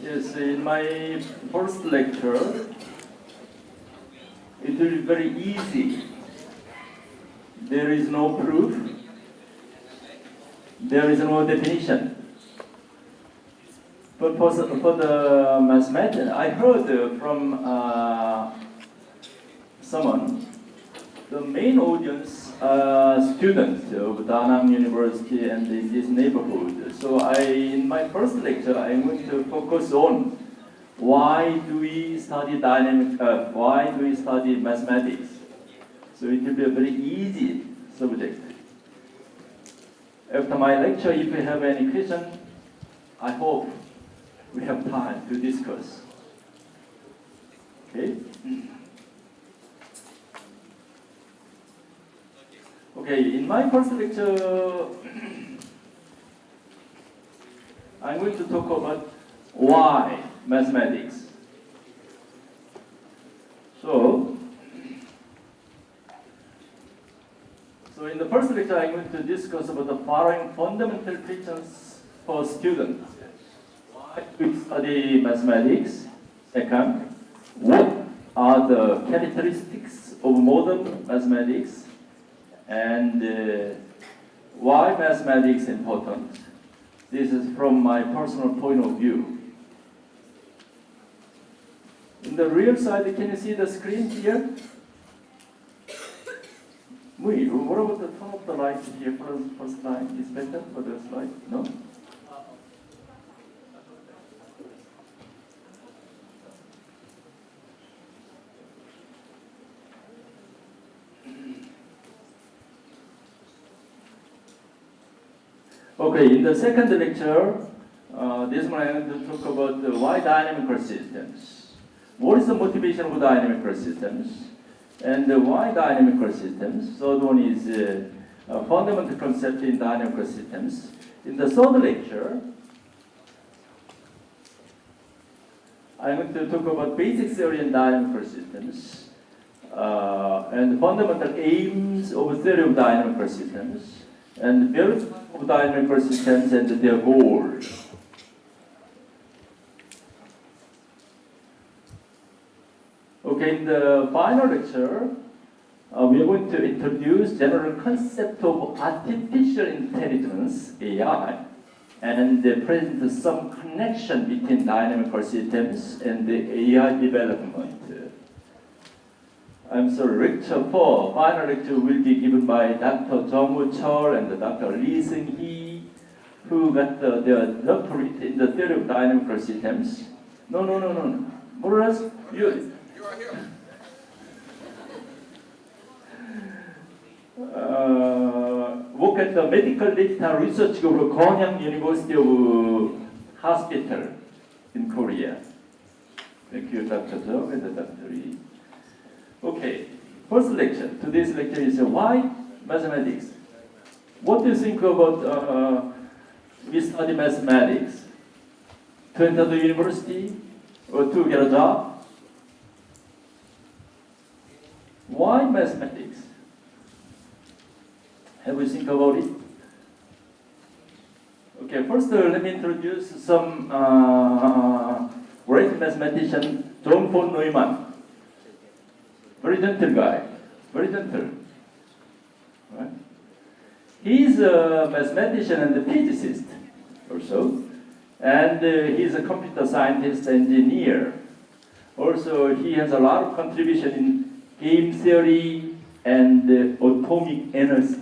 Yes, in my first lecture, it will be very easy. There is no proof. There is no definition. But for the mathematics, I heard from someone, the main audience are students of Danang University and in this neighborhood. So in my first lecture, I'm going to focus on why do we study why do we study mathematics? So it will be a very easy subject. After my lecture, if you have any question, I hope we have time to discuss. Okay? Okay, in my first lecture, I'm going to talk about why mathematics. So in the first lecture, I'm going to discuss about the following fundamental questions for students. Why do we study mathematics? Second, what are the characteristics of modern mathematics? And why mathematics is important? This is from my personal point of view. In the real side, can you see the screen here? What about the turn of the light here first time? Is better for the slide? No? Okay, in the second lecture, this one I'm going to talk about why dynamical systems. What is the motivation of dynamical systems? And why dynamical systems? Third one is a fundamental concept in dynamical systems. In the third lecture, I'm going to talk about basic theory in dynamical systems and fundamental aims of theory of dynamical systems and build of dynamical systems and their goals. Okay, in the final lecture, we are going to introduce general concept of artificial intelligence, AI, and present some connection between dynamical systems and the AI development. I'm sorry, lecture 4, final lecture will be given by Dr. Jung-Woo Chol and Dr. Lee Seung-hee, who got their doctorate in the theory of dynamical systems. No. More or less, you are here. Work at the Medical Data Research Group of Korean University of Hospital in Korea. Thank you, Dr. Jung and Dr. Lee. Okay, first lecture. Today's lecture is why mathematics. What do you think about we study mathematics? To enter the university or to get a job? Why mathematics? Have you think about it? Okay, first let me introduce some great mathematician, John von Neumann. Very gentle guy, very gentle. Right? He's a mathematician and a physicist also, and he's a computer scientist engineer. Also, he has a lot of contribution in game theory and atomic energy.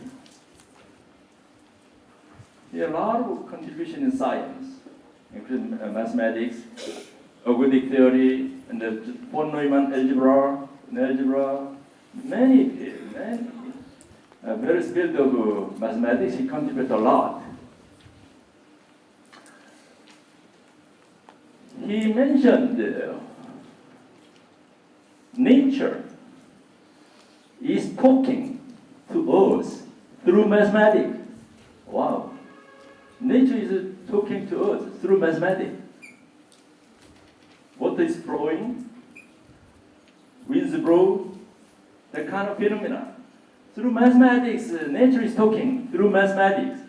He has a lot of contribution in science, including mathematics, organic theory, and the von Neumann algebra, many various fields of mathematics. He contributes a lot. He mentioned nature is talking to us through mathematics. Wow. Nature is talking to us through mathematics. Water is flowing, winds blow, that kind of phenomena. Through mathematics, nature is talking through mathematics.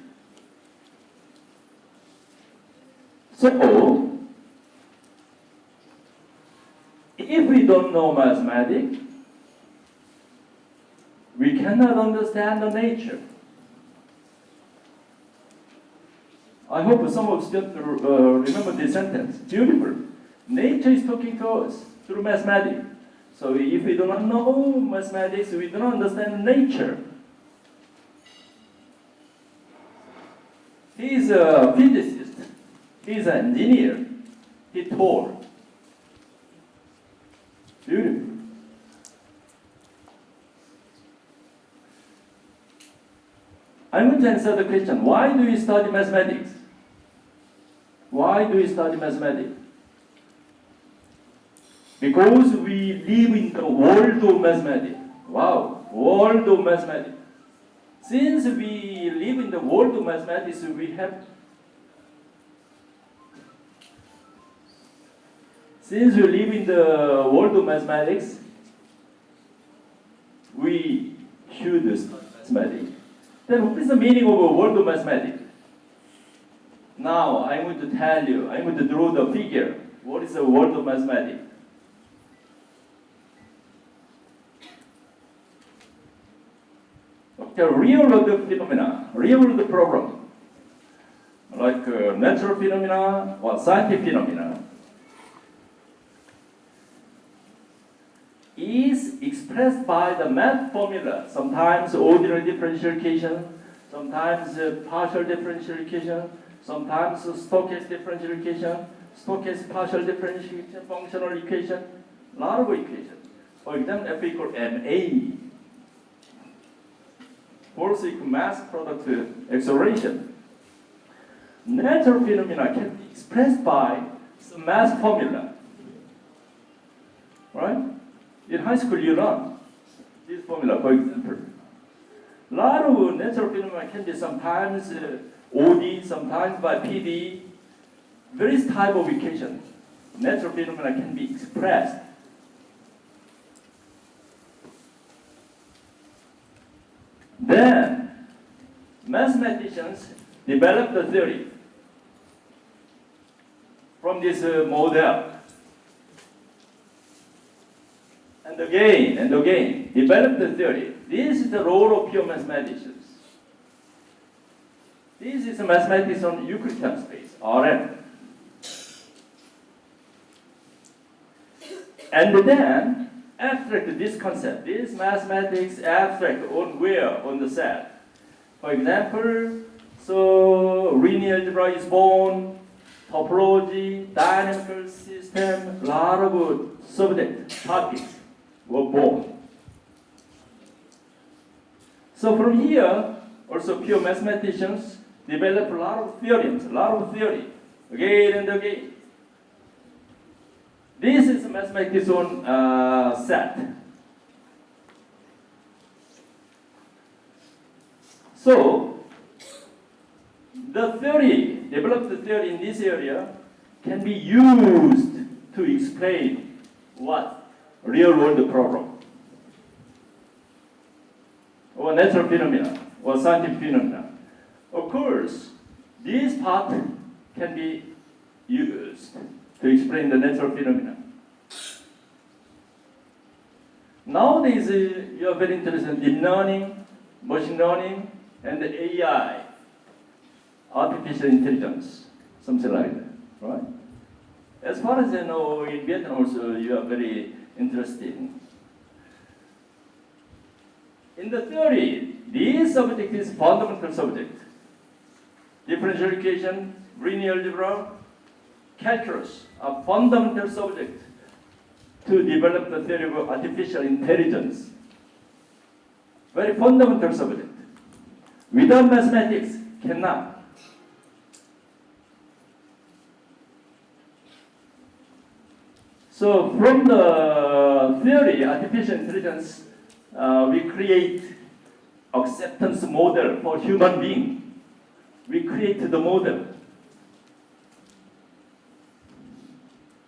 So, If we don't know mathematics, we cannot understand the nature. I hope some of you remember this sentence. Beautiful. Nature is talking to us through mathematics. So if we do not know mathematics, we do not understand nature. He is a physicist. He is an engineer. He told. Beautiful. I'm going to answer the question, why do you study mathematics? Why do you study mathematics? Because we live in the world of mathematics. Wow, world of mathematics. Since we live in the world of mathematics, we have Since we live in the world of mathematics, we should study mathematics. Then what is the meaning of a world of mathematics? Now I'm going to tell you, I'm going to draw the figure. What is the world of mathematics? The real world phenomena, real world problem, like natural phenomena or scientific phenomena, is expressed by the math formula, sometimes ordinary differential equation, sometimes partial differential equation, sometimes stochastic differential equation, stochastic partial differential equation, functional equation, a lot of equations. For example, F equal ma, force equal mass product acceleration. Natural phenomena can be expressed by some math formula, right? In high school, you learn this formula, for example. A lot of natural phenomena can be sometimes OD, sometimes by PD. Various type of equation. Natural phenomena can be expressed. Then, mathematicians developed the theory from this model. And again, develop the theory. This is the role of pure mathematicians. This is mathematics on Euclidean space, Rm. And then, abstract this concept. This mathematics abstract on where? On the set. For example, so linear algebra is born, topology, dynamical system, a lot of subject topics were born. So from here, also pure mathematicians develop a lot of theorems, a lot of theory, again and again. This is mathematics on set. So, the theory, developed theory in this area can be used to explain what? Real world problem, or natural phenomena, or scientific phenomena. Of course, this part can be used to explain the natural phenomena. Nowadays, you are very interested in deep learning, machine learning, and AI, artificial intelligence, something like that, right? As far as I know, in Vietnam also, you are very interesting. In the theory, this subject is fundamental subject. Differential equation, linear algebra, calculus are fundamental subject to develop the theory of artificial intelligence. Very fundamental subject. Without mathematics, cannot. So from the theory, artificial intelligence, we create acceptance model for human being. We create the model.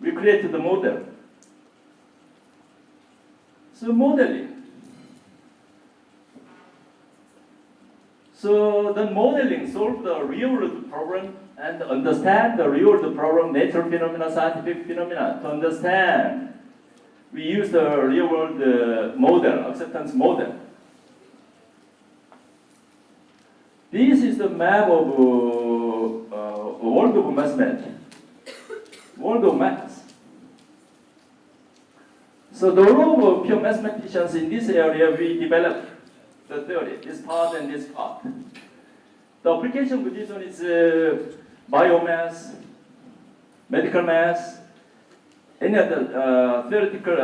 We create the model. So modeling. So the modeling solve the real world problem and understand the real world problem, natural phenomena, scientific phenomena, to understand we use the real-world model, acceptance model. This is the map of world of mathematics, world of maths. So the role of pure mathematicians in this area, we developed the theory, this part and this part. The application of this one is biomass, medical math, any other theoretical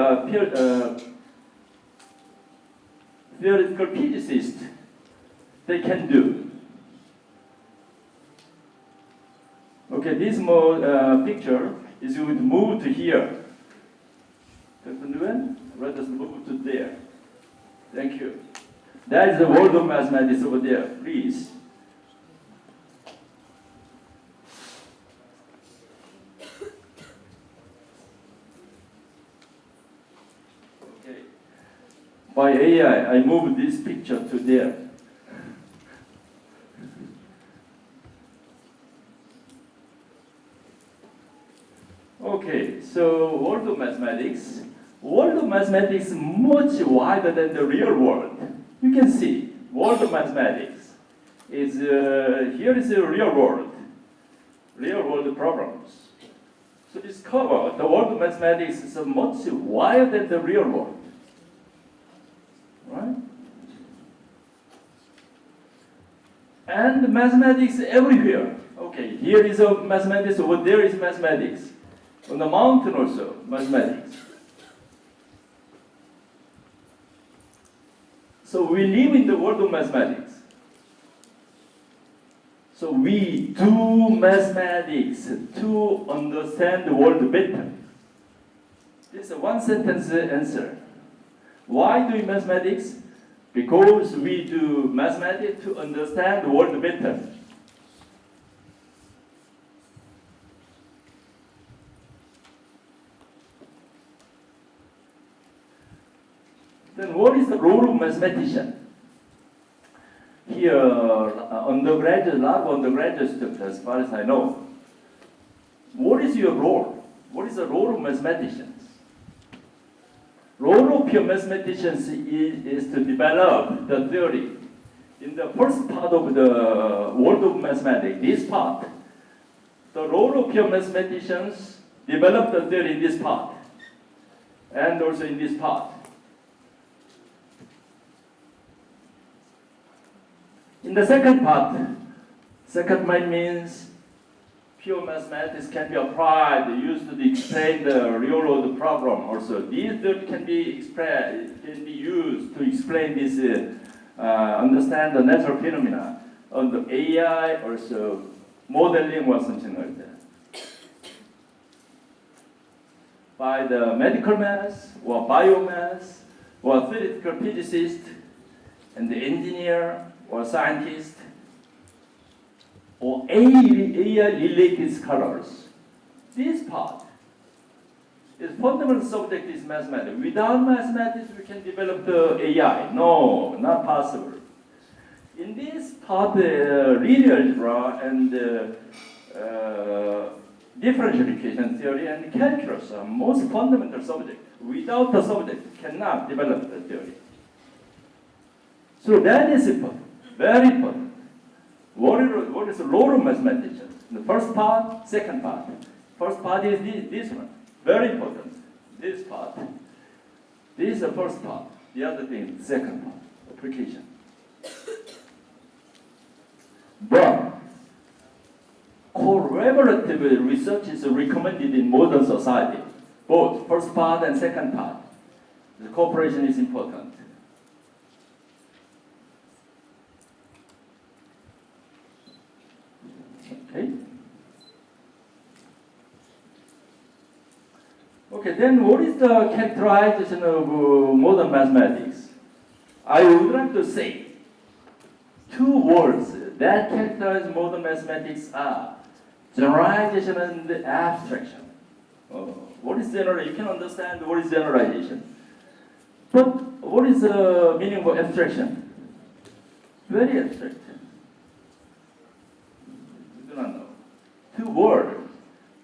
physicist, they can do. Okay, this picture is you would move to here. Dr. Nguyen, let us move to there. Thank you. That is the world of mathematics over there, please. Okay. By AI, I moved this picture to there. Okay, so world of mathematics. World of mathematics is much wider than the real world. You can see, world of mathematics is, here is the real world problems. So discover the world of mathematics is much wider than the real world, right? And mathematics everywhere. Okay, here is a mathematics, over there is mathematics. On the mountain also, mathematics. So we live in the world of mathematics. So we do mathematics to understand the world better. This is a one sentence answer. Why do we mathematics? Because we do mathematics to understand the world better. Then what is the role of mathematician? Here, undergraduate, a lot of undergraduate students, as far as I know. What is your role? What is the role of mathematicians? Role of pure mathematicians is to develop the theory. In the first part of the world of mathematics, this part, the role of pure mathematicians develop the theory in this part, and also in this part. In the second part means pure mathematics can be applied, used to explain the real-world problem. Also, these can be used to explain this, understand the natural phenomena on the AI, also modeling or something like that. By the medical math or biomass or theoretical physicist and the engineer or scientist, or AI-related scholars. This part is fundamental subject is mathematics. Without mathematics, we can develop the AI. No, not possible. In this part, linear algebra and differential equation theory and calculus are most fundamental subjects. Without the subject, cannot develop the theory. So that is important. Very important. What is the role of mathematicians? The first part, second part. First part is this one. Very important. This part. This is the first part. The other thing is the second part, application. But collaborative research is recommended in modern society. Both first part and second part. The cooperation is important. Okay. Okay, then what is the characterization of modern mathematics? I would like to say two words that characterize modern mathematics are generalization and abstraction. What is generalization? You can understand what is generalization. But what is the meaning of abstraction? Very abstract. Two words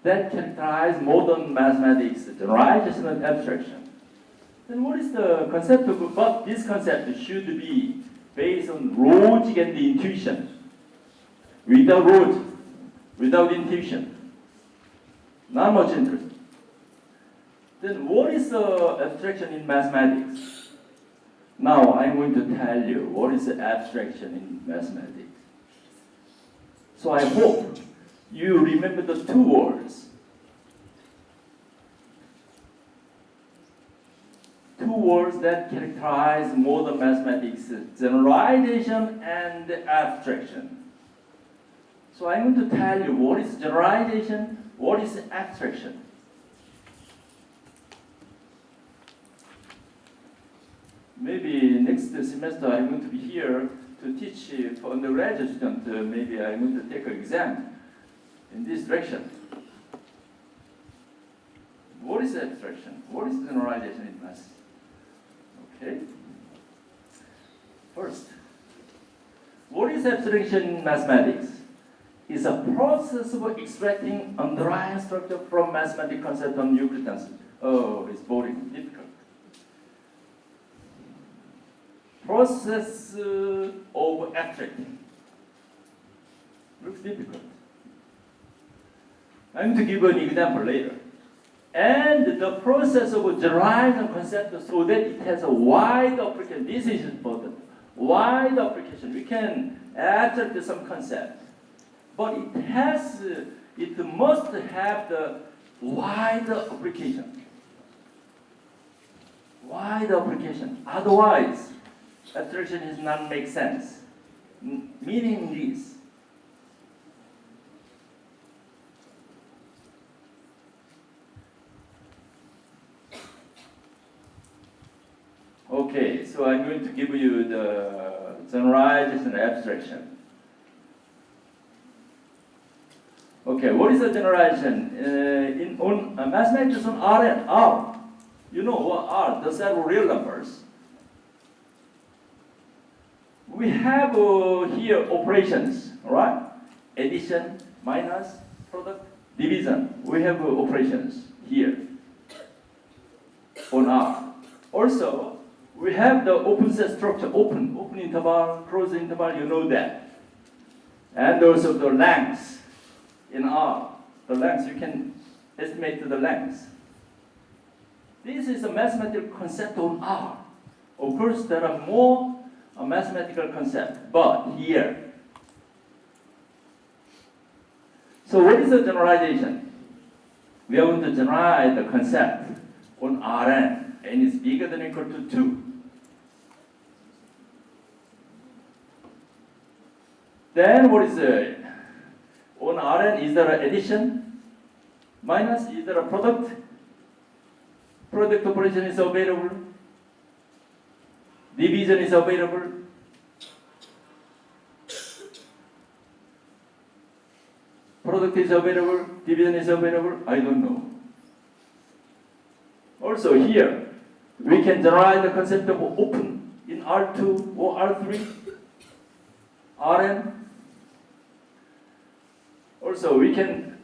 that characterize modern mathematics, generalization and abstraction. Then what is the concept of, but this concept should be based on logic and intuition. Without logic, without intuition, not much interest. Then what is abstraction in mathematics? Now I'm going to tell you what is abstraction in mathematics. So I hope you remember the two words. Two words that characterize modern mathematics: generalization and abstraction. So I'm going to tell you what is generalization, what is abstraction. Maybe next semester I'm going to be here to teach for undergraduate students. Maybe I'm going to take an exam in this direction. What is abstraction? What is generalization in math? Okay. First, what is abstraction in mathematics? It's a process of extracting underlying structure from mathematical concept on Euclidean. Oh, it's boring, difficult. Process of abstracting. Looks difficult. I'm going to give an example later. And the process of generalizing a concept so that it has a wide application. This is important. Wide application. We can abstract some concept, but it must have the wide application. Wide application. Otherwise, abstraction does not make sense. Meaning this. Okay, so I'm going to give you the generalization and abstraction. Okay, what is the generalization? On mathematics on R and R, you know what are the set of real numbers. We have here operations, all right? Addition, minus, product, division. We have operations here on R. Also, we have the open set structure, open interval, closed interval, you know that. And also the lengths in R. The lengths, you can estimate the lengths. This is a mathematical concept on R. Of course, there are more mathematical concepts, but here. So what is the generalization? We are going to generalize the concept on Rn, n is bigger than or equal to 2. Then what is it? On Rn, is there an addition? Minus, is there a product? Product operation is available. Division is available. Product is available. Division is available. I don't know. Also here, we can generalize the concept of open in R2 or R3, Rn. Also, we can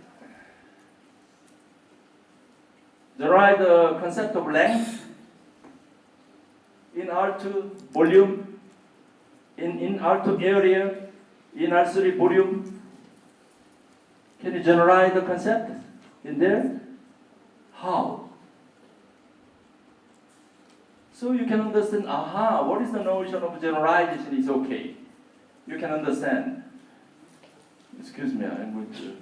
generalize the concept of length in R2 volume, in R2 area, in R3 volume. Can you generalize the concept in there? How? So you can understand, what is the notion of generalization is okay. You can understand. Excuse me, I'm going to.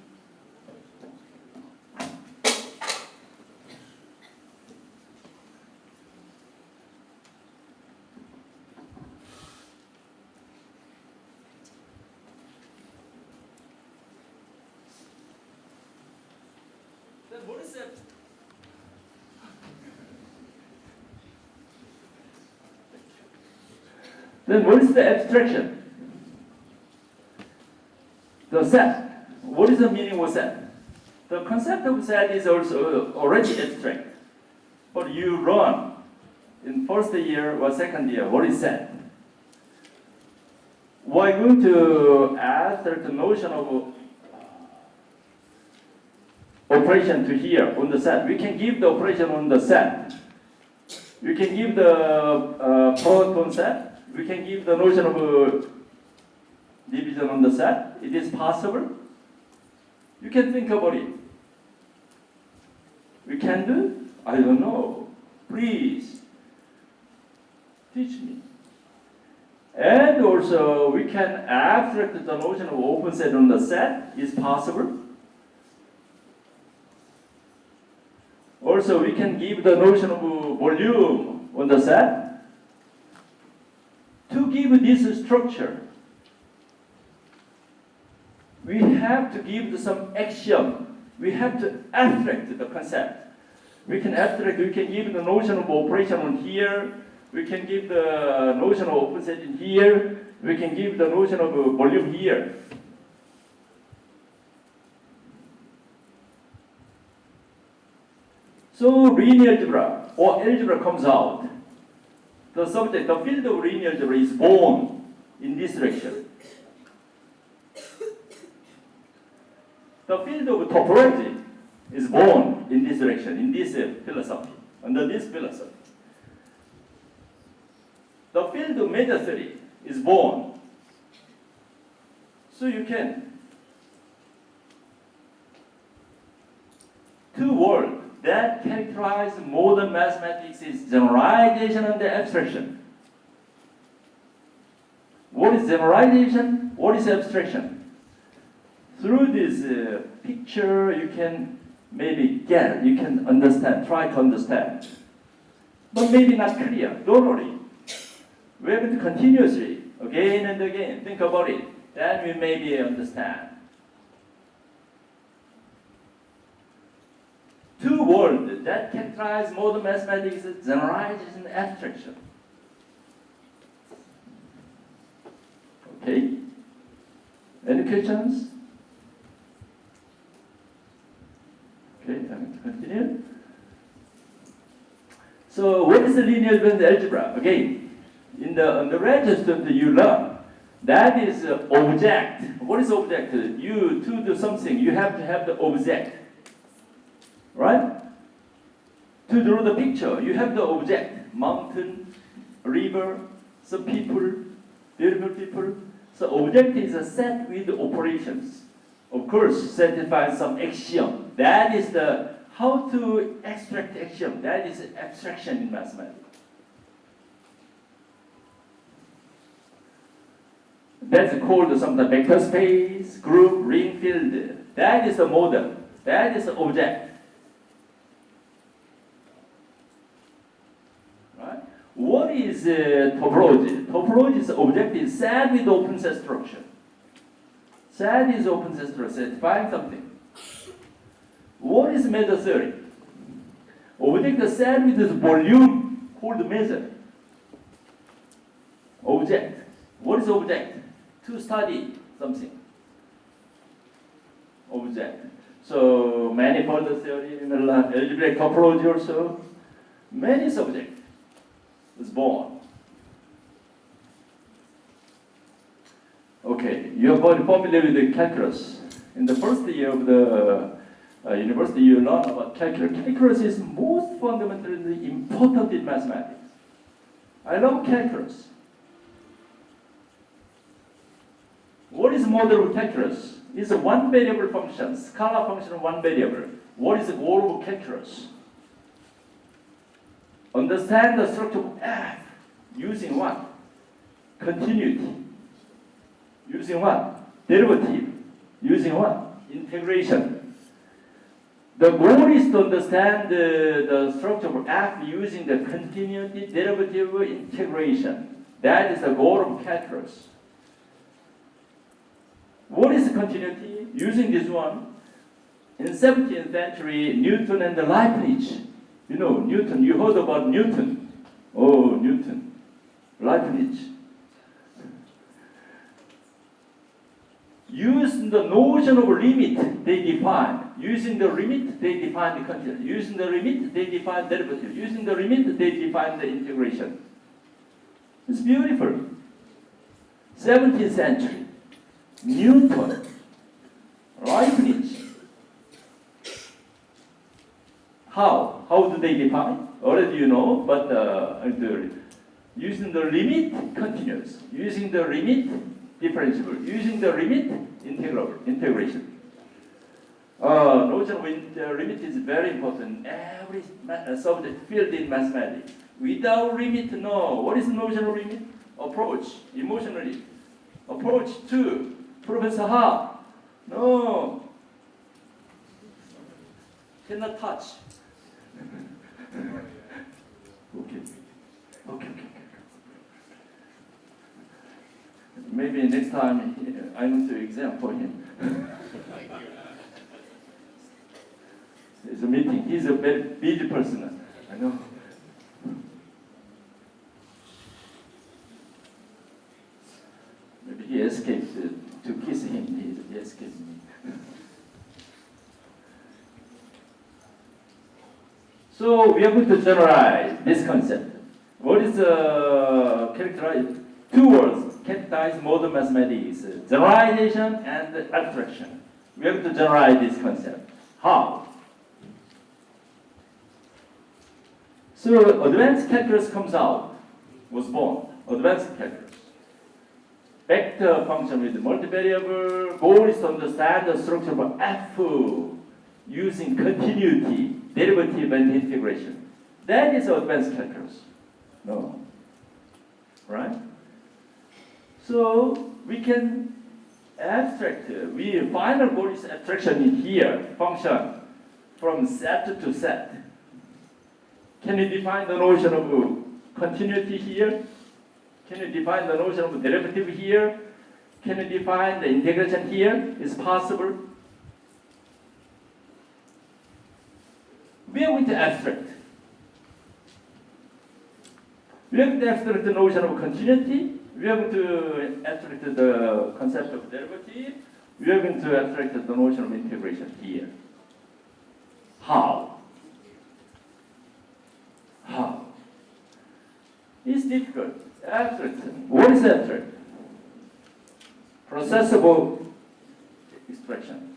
Then what is that? Then what is the abstraction? The set. What is the meaning of set? The concept of set is also already abstract. But you learn in first year or second year, what is set? We're going to add the notion of operation to here on the set. We can give the operation on the set. We can give the proton set. We can give the notion of division on the set. It is possible. You can think about it. We can do? I don't know. Please teach me. And also, we can abstract the notion of open set on the set. Is possible. Also, we can give the notion of volume on the set. To give this structure, we have to give some axiom. We have to abstract the concept. We can abstract, we can give the notion of operation on here. We can give the notion of open set in here. We can give the notion of volume here. So linear algebra or algebra comes out. The subject, the field of linear algebra is born in this direction. The field of topology is born in this direction, in this philosophy, under this philosophy. The field of measure theory is born. So you can. Two words that characterize modern mathematics is generalization and abstraction. What is generalization? What is abstraction? Through this picture, you can maybe get, you can understand, try to understand. But maybe not clear. Don't worry. We have to continuously, again and again, think about it. Then we maybe understand. Two words that characterize modern mathematics is generalization and abstraction. Okay? Any questions? Okay, I'm going to continue. So, what is the linear algebra? Again, on the register you learn that is object. What is object? You to do something, you have to have the object. Right? To draw the picture, you have the object. Mountain, river, some people, beautiful people. So object is a set with operations. Of course, satisfies some axiom. That is the how to extract axiom. That is abstraction in mathematics. That's called sometimes vector space, group, ring, field. That is the model. That is the object. Right? What is topology? Topology is object is set with open set structure. Set is open set structure. Define something. What is measure theory? Object is set with this volume called measure. Object. What is object? To study something. Object. So manifold theory, algebraic topology also. Many subjects was born. Okay, you are very familiar with the calculus. In the first year of the university, you learn about calculus. Calculus is most fundamentally important in mathematics. I love calculus. What is model of calculus? It's a one variable function, scalar function of one variable. What is the goal of calculus? Understand the structure of f using what? Continuity. Using what? Derivative. Using what? Integration. The goal is to understand the structure of f using the continuity, derivative, integration. That is the goal of calculus. What is continuity? Using this one, in 17th century, Newton and Leibniz. You know, Newton, you heard about Newton. Oh, Newton. Leibniz. Using the notion of limit, they define. Using the limit, they define the continuity. Using the limit, they define derivative. Using the limit, they define the integration. It's beautiful. 17th century. Newton, Leibniz. How? how do they define? Already you know, but using the limit continuous, using the limit differentiable, using the limit integration. Notion with the limit is very important. Every subject field in mathematics. Without limit, no. What is notional limit? Approach, emotionally. Approach to Professor Ha. No. Cannot touch. Okay. Okay. Maybe next time I need to exam for him. It's a meeting. He's a very busy person. I know. Maybe he escaped to kiss him. He escaped me. So we are going to generalize this concept. What is characterized? Two words characterize modern mathematics: generalization and abstraction. We are going to generalize this concept. How? So advanced calculus comes out, was born. Advanced calculus. Vector function with multivariable. Goal is to understand the structure of F using continuity, derivative, and integration. That is advanced calculus. No. Right? So we can abstract. Final goal is abstraction in here, function from set to set. Can you define the notion of continuity here? Can you define the notion of derivative here? Can you define the integration here? Is possible? We are going to abstract. We are going to abstract the notion of continuity. We are going to abstract the concept of derivative. We are going to abstract the notion of integration here. How? How? It's difficult. Abstract. What is abstract? Processable expression.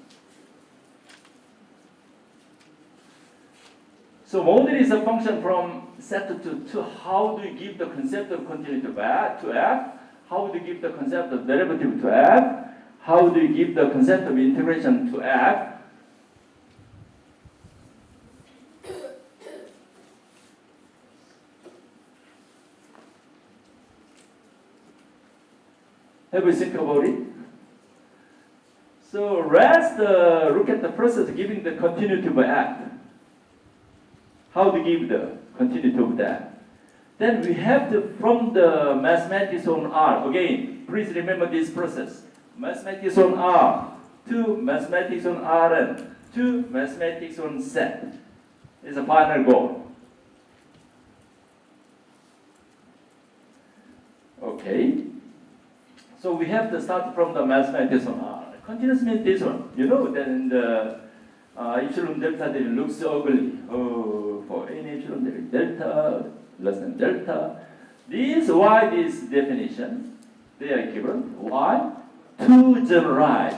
So model is a function from set to how do you give the concept of continuity to F? How do you give the concept of derivative to F? How do you give the concept of integration to F? Have you think about it? So let's look at the process giving the continuity of F. How to give the continuity of that? Then we have to, from the mathematics on R, again, please remember this process. Mathematics on R to mathematics on Rn to mathematics on set is a final goal. Okay. So we have to start from the mathematics on R. Continuous means this one. You know that in the epsilon delta that looks ugly. Oh, for any epsilon delta less than delta. Why this definition? They are given. Why? To generalize.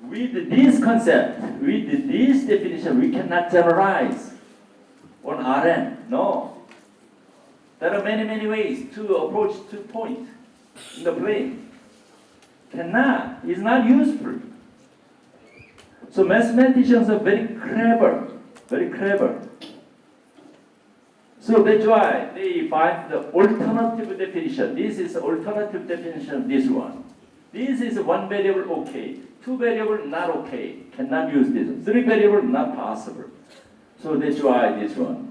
With this concept, with this definition, we cannot generalize on Rn. No. There are many ways to approach to point in the plane. Cannot. It's not useful. So mathematicians are very clever. Very clever. So that's why they find the alternative definition. This is alternative definition of this one. This is one variable okay. Two variable not okay. Cannot use this. Three variable not possible. So that's why this one.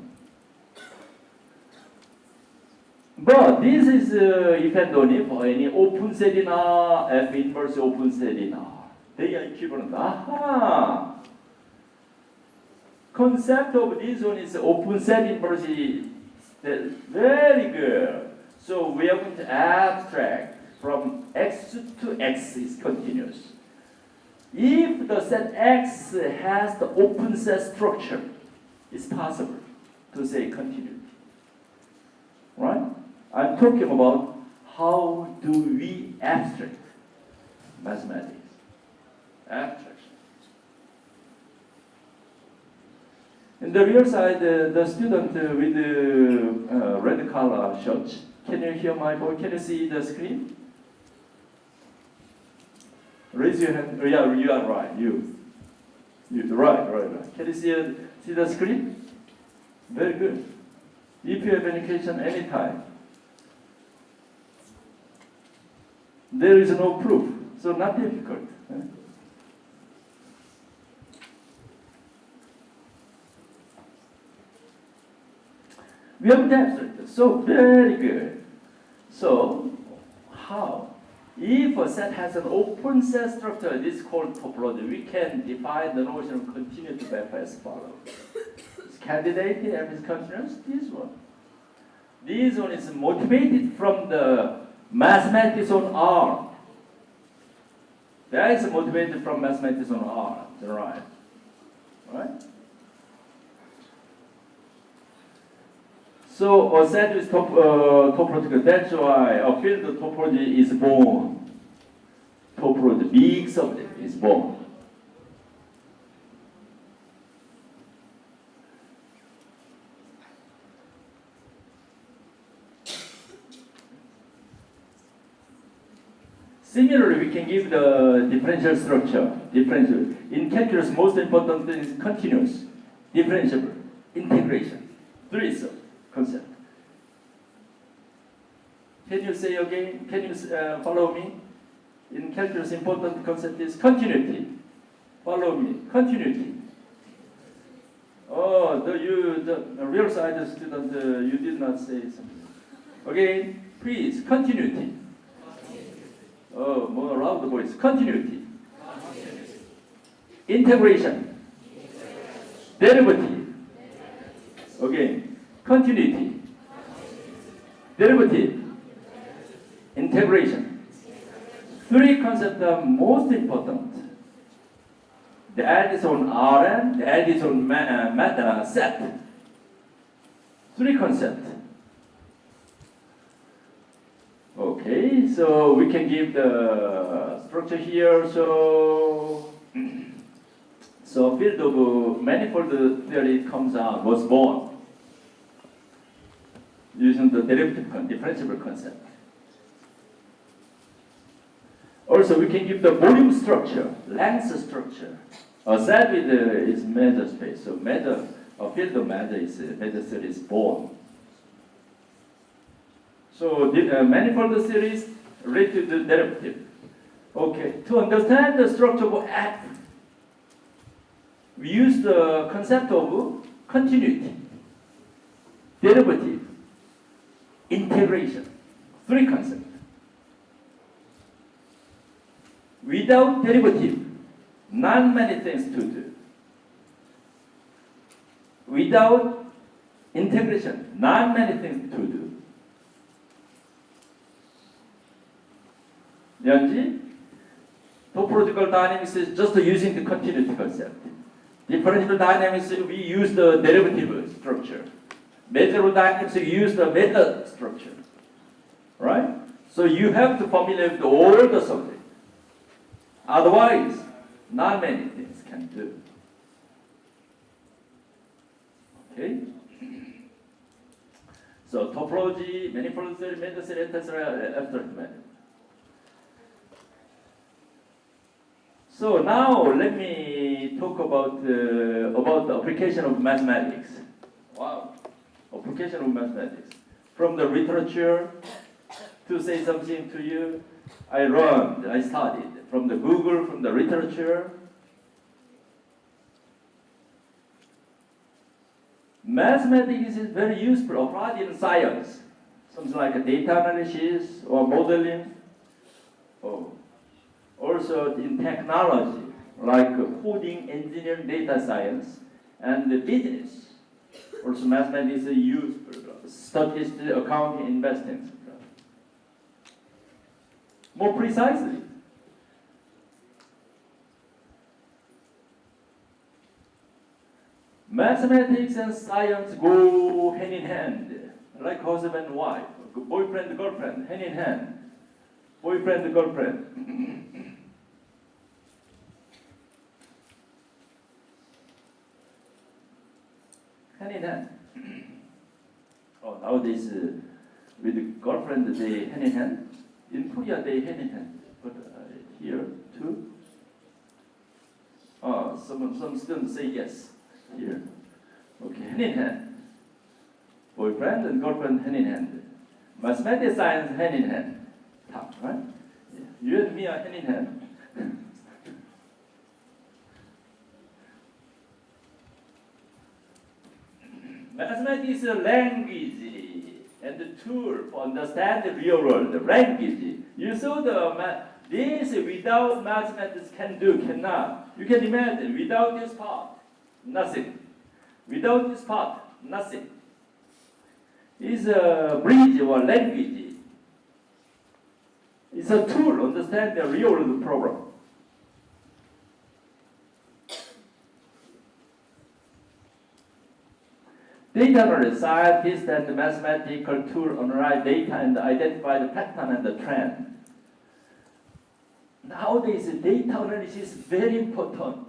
But this is depend only for any open set in R, F inverse open set in R. They are equivalent. Aha! Concept of this one is open set inverse. Very good. So we are going to abstract from X to X is continuous. If the set X has the open set structure, it's possible to say continuity. Right? I'm talking about how do we abstract mathematics. Abstraction. In the rear side, the student with the red color shirt. Can you hear my voice? Can you see the screen? Raise your hand. Oh, yeah, you are right. You. Right. Can you see the screen? Very good. If you have any question, anytime. There is no proof, so not difficult. We have demonstrated. So very good. So how? If a set has an open set structure, this is called topology. We can define the notion of continuity map as follows. It's candidate and is continuous. This one. This one is motivated from the mathematics on R. That is motivated from mathematics on R. Right? So a set is topological. That's why a field topology is born. Topology, big subject, is born. Similarly, we can give the differential structure. Differential. In calculus, most important thing is continuous, differentiable, integration. Three concept. Can you say again? Can you follow me? In calculus, important concept is continuity. Follow me. Continuity. Oh, the real side student, you did not say something. Again, please, continuity. Oh, more loud voice. Continuity. Integration. Derivative. Again, continuity. Derivative. Integration. Three concepts are most important. That is on Rn, that is on set. Three concepts. Okay, so we can give the structure here. So field of manifold theory was born using the derivative differentiable concept. Also, we can give the volume structure, length structure. A set with its measure space. So a field of measure theory is born. So the manifold series related to the derivative. Okay, to understand the structure of F, we use the concept of continuity, derivative, integration. Three concepts. Without derivative, not many things to do. Without integration, not many things to do. Yanji, topological dynamics is just using the continuity concept. Differential dynamics, we use the derivative structure. Measurable dynamics, we use the method structure. Right? So you have to familiar with all the subject. Otherwise, not many things can do. Okay? So topology, manifold theory, method theory, etc. abstract method. So now let me talk about the application of mathematics. Wow, application of mathematics. From the literature, to say something to you, I studied from the Google, from the literature. Mathematics is very useful applied in science, something like data analysis or modeling. Also in technology, like coding, engineering, data science, and the business. Also mathematics is used for statistics, accounting, investing. More precisely, mathematics and science go hand in hand, like husband and wife, boyfriend, girlfriend, hand in hand. Boyfriend, girlfriend. hand in hand. Oh, nowadays with the girlfriend they hand in hand. In Korea they hand in hand, but here too. Oh, some students say yes here. Okay, hand in hand. Boyfriend and girlfriend hand in hand. Mathematics, science hand in hand. Top, right? Yeah. You and me are hand in hand. Mathematics is a language and a tool for understand the real world. The language. You saw this without mathematics cannot. You can imagine without this part, nothing. Without this part, nothing. It's a bridge or language. It's a tool to understand the real world problem. Data analyst, scientists and mathematical tool analyze data and identify the pattern and the trend. Nowadays, data analysis is very important.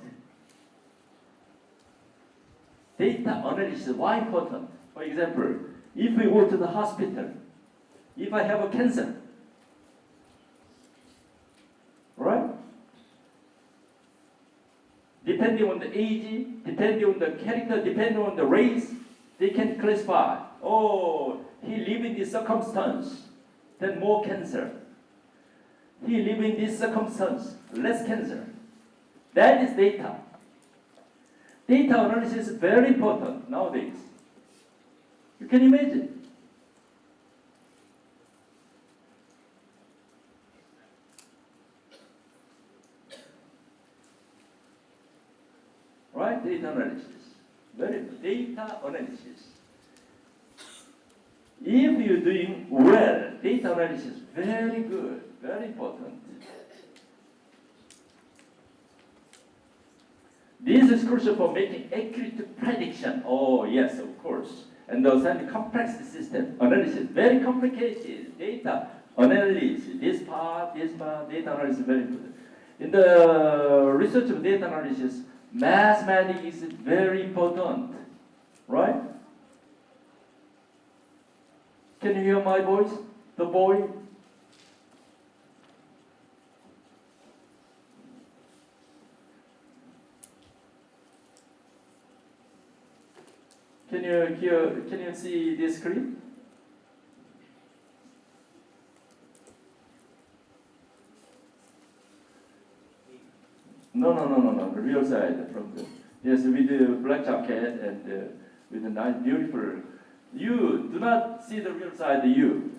Data analysis, why important? For example, if we go to the hospital, if I have a cancer, right? Depending on the age, depending on the character, depending on the race, they can classify. Oh, he live in this circumstance, then more cancer. He live in this circumstance, less cancer. That is data. Data analysis is very important nowadays. You can imagine. Right? Data analysis. Data analysis. If you're doing well, data analysis is very good, very important. This is crucial for making accurate prediction. Oh, yes, of course. And also complex system analysis, very complicated data analysis. This part, data analysis is very important. In the research of data analysis, mathematics is very important, right? Can you hear my voice? The boy? Can you hear? Can you see this screen? No. The real side from the yes, with the black jacket and with the nice, beautiful. You do not see the real side. You.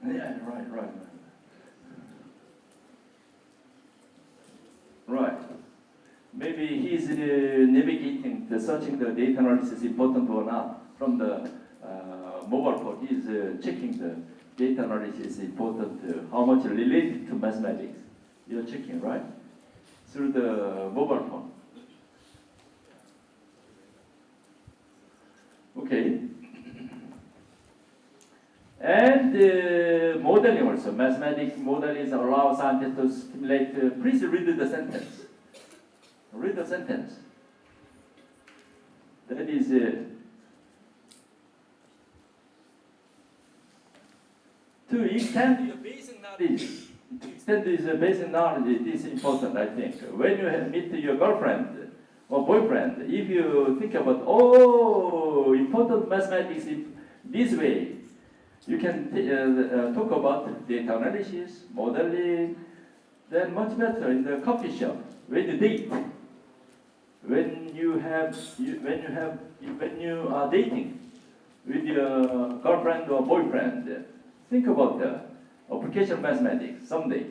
Yeah, right. Right. Maybe he's navigating, searching the data analysis important or not from the mobile phone. He's checking the data analysis important, how much related to mathematics. You're checking, right? Through the mobile phone. Okay. And modeling also. Mathematics modeling allow scientists to stimulate. Please read the sentence. Read the sentence. That is to extend your basic knowledge. To extend this basic knowledge, it is important, I think. When you meet your girlfriend or boyfriend, if you think about, important mathematics in this way, you can talk about data analysis, modeling, then much better in the coffee shop, when you date, when you are dating with your girlfriend or boyfriend, think about the application of mathematics someday,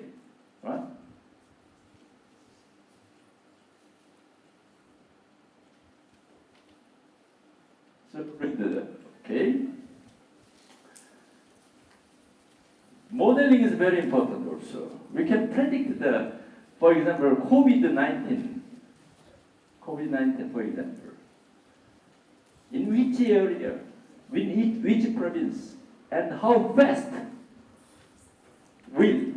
right? So read the, okay. Modeling is very important also. We can predict for example, COVID-19, for example. In which area, in which province, and how fast will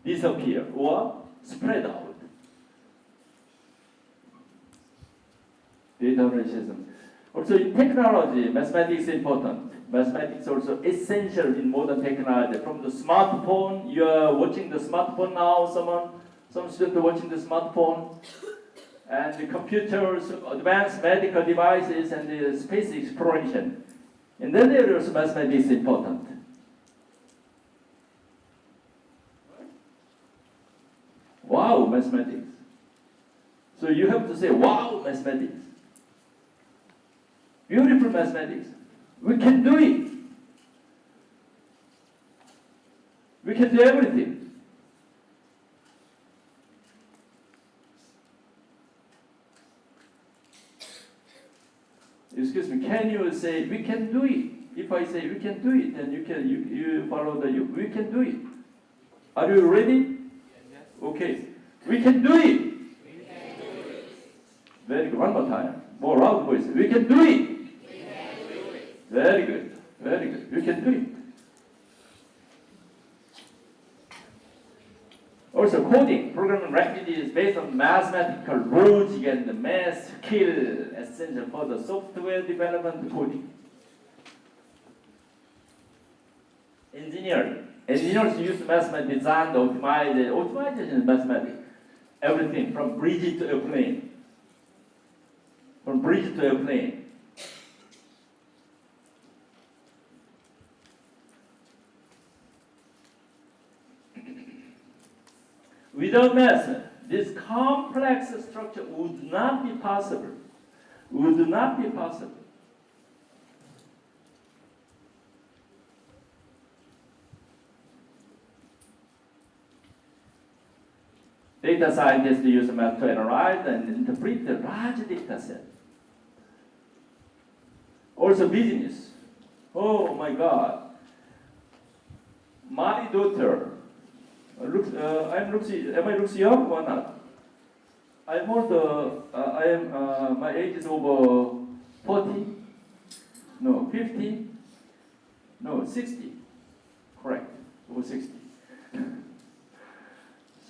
disappear or spread out. data analysis. Also in technology, mathematics is important. Mathematics also essential in modern technology. From the smartphone, you are watching the smartphone now, some students watching the smartphone, and the computers, advanced medical devices, and the space exploration. In that area also mathematics is important. Wow, mathematics. So you have to say, wow, mathematics. Beautiful mathematics. We can do it. We can do everything. Excuse me, can you say, we can do it? If I say, we can do it, then you follow the, we can do it. Are you ready? Yes. Okay. We can do it. Very good. One more time. More loud voice. We can do it. Very good. Very good. You can do it. Also, coding, programming language is based on mathematical logic and the math skill essential for the software development coding. Engineers use mathematics design to optimize the optimization mathematics. Everything from bridge to airplane. From bridge to airplane. Without math, this complex structure would not be possible. Would not be possible. Data scientists use math to analyze and interpret the large data set. Also business. Oh my God. My daughter, am I looks young or not? I'm older, my age is over 40, no, 50, no, 60, correct, over 60.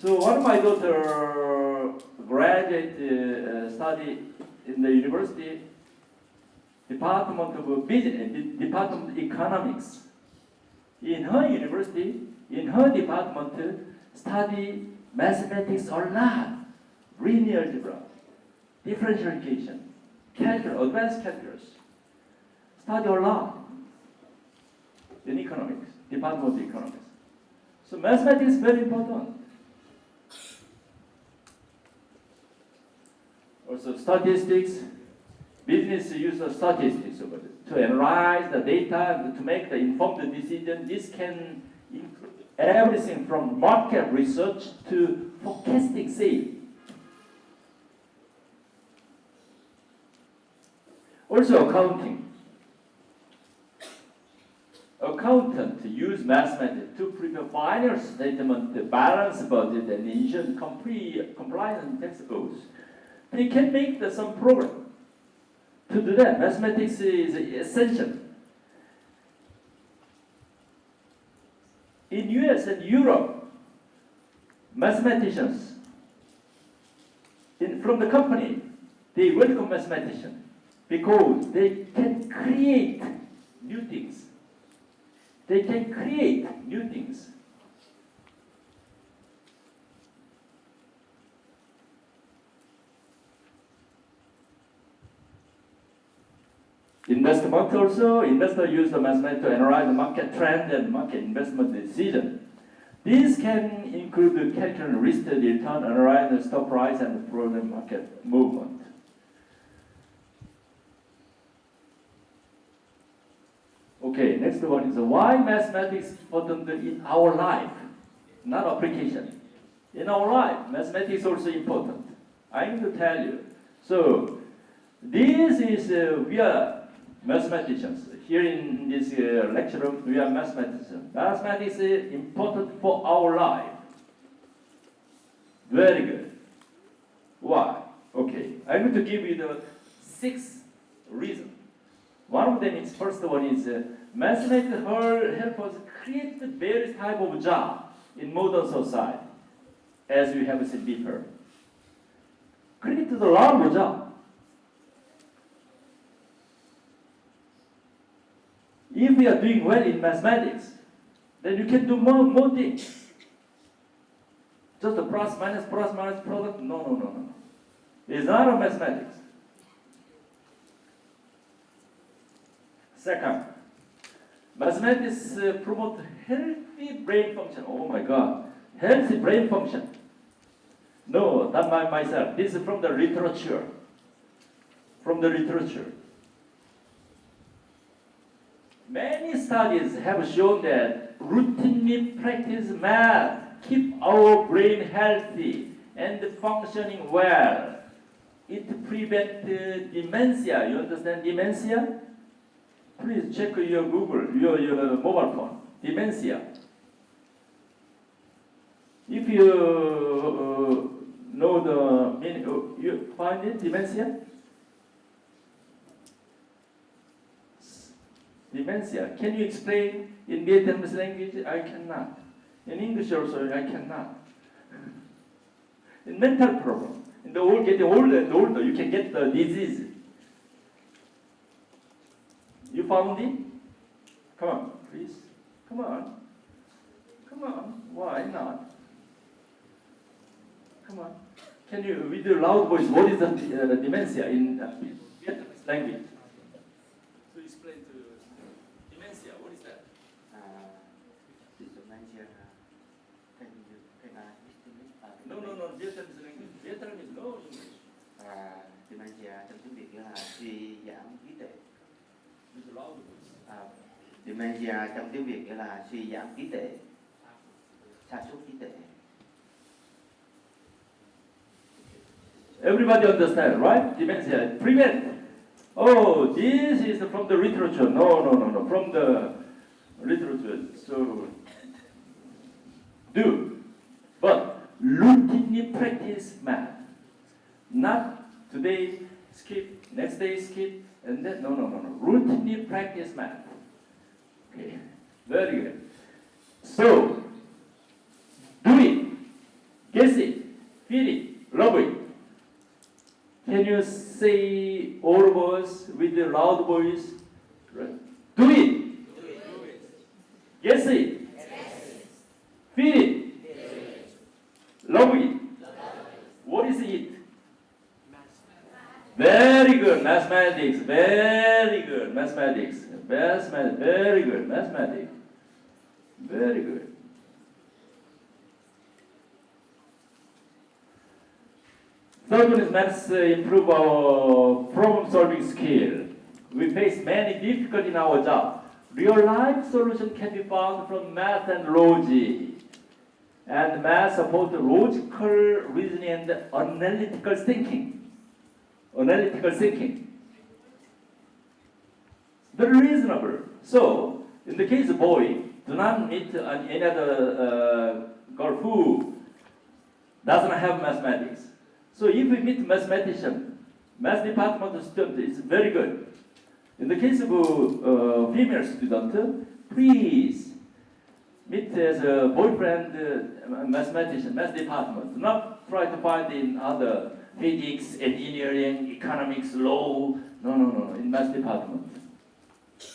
So one of my daughter graduate study in the university, Department of Business, Department of Economics. In her university, in her department, study mathematics a lot, linear algebra, differential equation, calculus, advanced calculus. Study a lot in economics, Department of Economics. So mathematics is very important. Also statistics, business use of statistics to analyze the data and to make the informed decision. This can include everything from market research to forecasting sale. Also accounting. Accountants use mathematics to prepare financial statement, balance budget, and ensure compliance and tax goals. They can make some program. To do that, mathematics is essential. In US and Europe, mathematicians from the company, they welcome mathematicians because they can create new things. They can create new things. Investment also, investors use the mathematics to analyze the market trend and market investment decision. These can include calculating risk return, analyze the stock price and problem market movement. Okay, next one is why mathematics is important in our life, not application. In our life, mathematics is also important. I need to tell you. So, this is, we are mathematicians. Here in this lecture room, we are mathematicians. Mathematics is important for our life. Very good. Why? Okay, I'm going to give you the 6 reasons. One of them is, first one is, mathematics help us create the various type of job in modern society, as we have seen before. Create a lot of job. If you are doing well in mathematics, then you can do more things. Just a plus minus product? No. It's not a mathematics. Second, mathematics promote healthy brain function. Oh my God, healthy brain function. No, not myself. This is from the literature. From the literature. Many studies have shown that routinely practice math keep our brain healthy and functioning well. It prevents dementia. You understand dementia? Please check your Google, your mobile phone. Dementia. If you know the meaning, you find it, dementia? Dementia. Can you explain in Vietnamese language? I cannot. In English also, I cannot. In mental problem. In the old, getting older and older, you can get the disease. You found it? Come on, please. Come on. Why not? Come on. Can you, with your loud voice, what is the dementia in Vietnamese language? To explain to dementia, what is that? Dementia. No, Vietnamese language. Vietnamese, no English. Dementia trong tiếng Việt nghĩa là suy giảm trí tuệ. With loud voice. Dementia trong tiếng Việt nghĩa là suy giảm trí tuệ, sa sút trí tuệ. Everybody understand, right? Dementia. Prevent. Oh, this is from the literature. No. From the literature. So, do. But routinely practice math. Not today skip, next day skip, and then, no. Routinely practice math. Okay, very good. So, do it, guess it, feel it, love it. Can you say all of us with a loud voice? Right. Do it. Guess it. Feel it. Love it. What is it? Very good. Mathematics. Very good. Mathematics. Very good. Mathematics. Very good. Third one is maths improve our problem-solving skill. We face many difficulties in our job. Real-life solution can be found from math and logic. And math supports logical reasoning and analytical thinking. Very reasonable. So, in the case of boy, do not meet any other girl who doesn't have mathematics. So if we meet mathematician, math department student is very good. In the case of female student, please meet as a boyfriend mathematician, math department. Do not try to find in other physics, engineering, economics, law. No, in math department.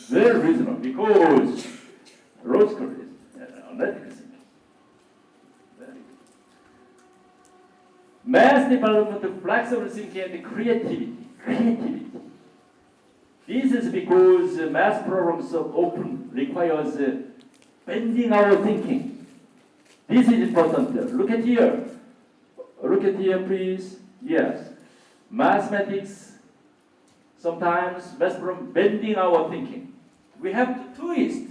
Very reasonable because logical is analytical thinking. Very good. Math department, flexible thinking and creativity. This is because math problems often requires bending our thinking. This is important. Look at here. Look at here, please. Yes. Mathematics, sometimes math problem bending our thinking. We have to twist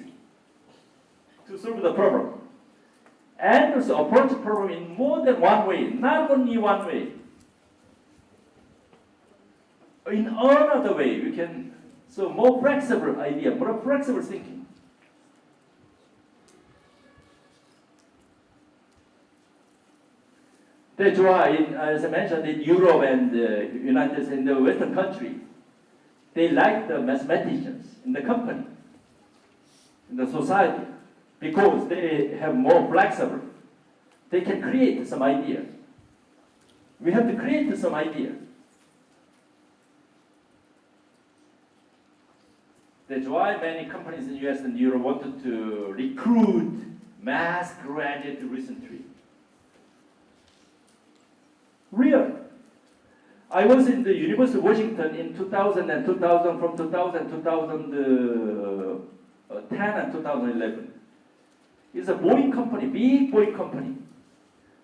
to solve the problem. And also approach the problem in more than one way, not only one way. In another way, we can, so more flexible idea, more flexible thinking. That's why, as I mentioned, in Europe and United States, in the Western country, they like the mathematicians in the company, in the society, because they have more flexible. They can create some idea. We have to create some idea. That's why many companies in US and Europe wanted to recruit mass graduate recently. Real. I was in the University of Washington in 2000 and 2000, from 2000, 2010 and 2011. It's a Boeing company, big Boeing company.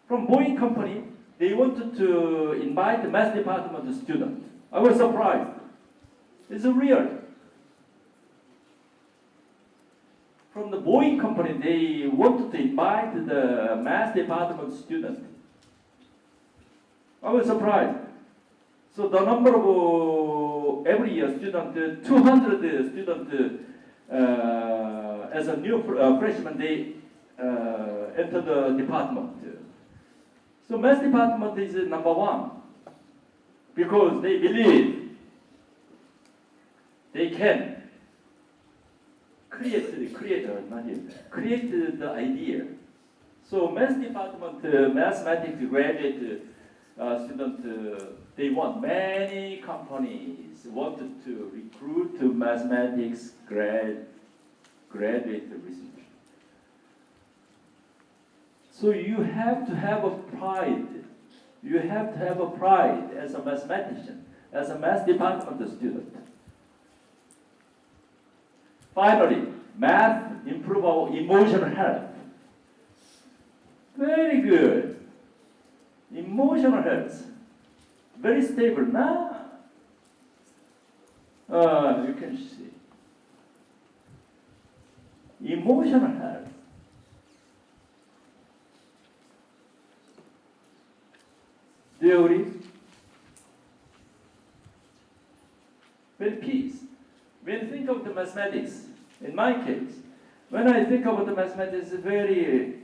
From Boeing company, they wanted to invite the math department student. I was surprised. It's real. From the Boeing company, they wanted to invite the math department student. I was surprised. So the number of every year student, 200 students as a new freshman, they enter the department. So math department is number one because they believe they can create the idea. So math department, mathematics graduate student, they want many companies wanted to recruit to mathematics graduate recently. So you have to have a pride. You have to have a pride as a mathematician, as a math department student. Finally, math improve our emotional health. Very good. Emotional health. Very stable. Now, you can see. Emotional health. Do you agree? Very peace. When you think of the mathematics, in my case, when I think about the mathematics, very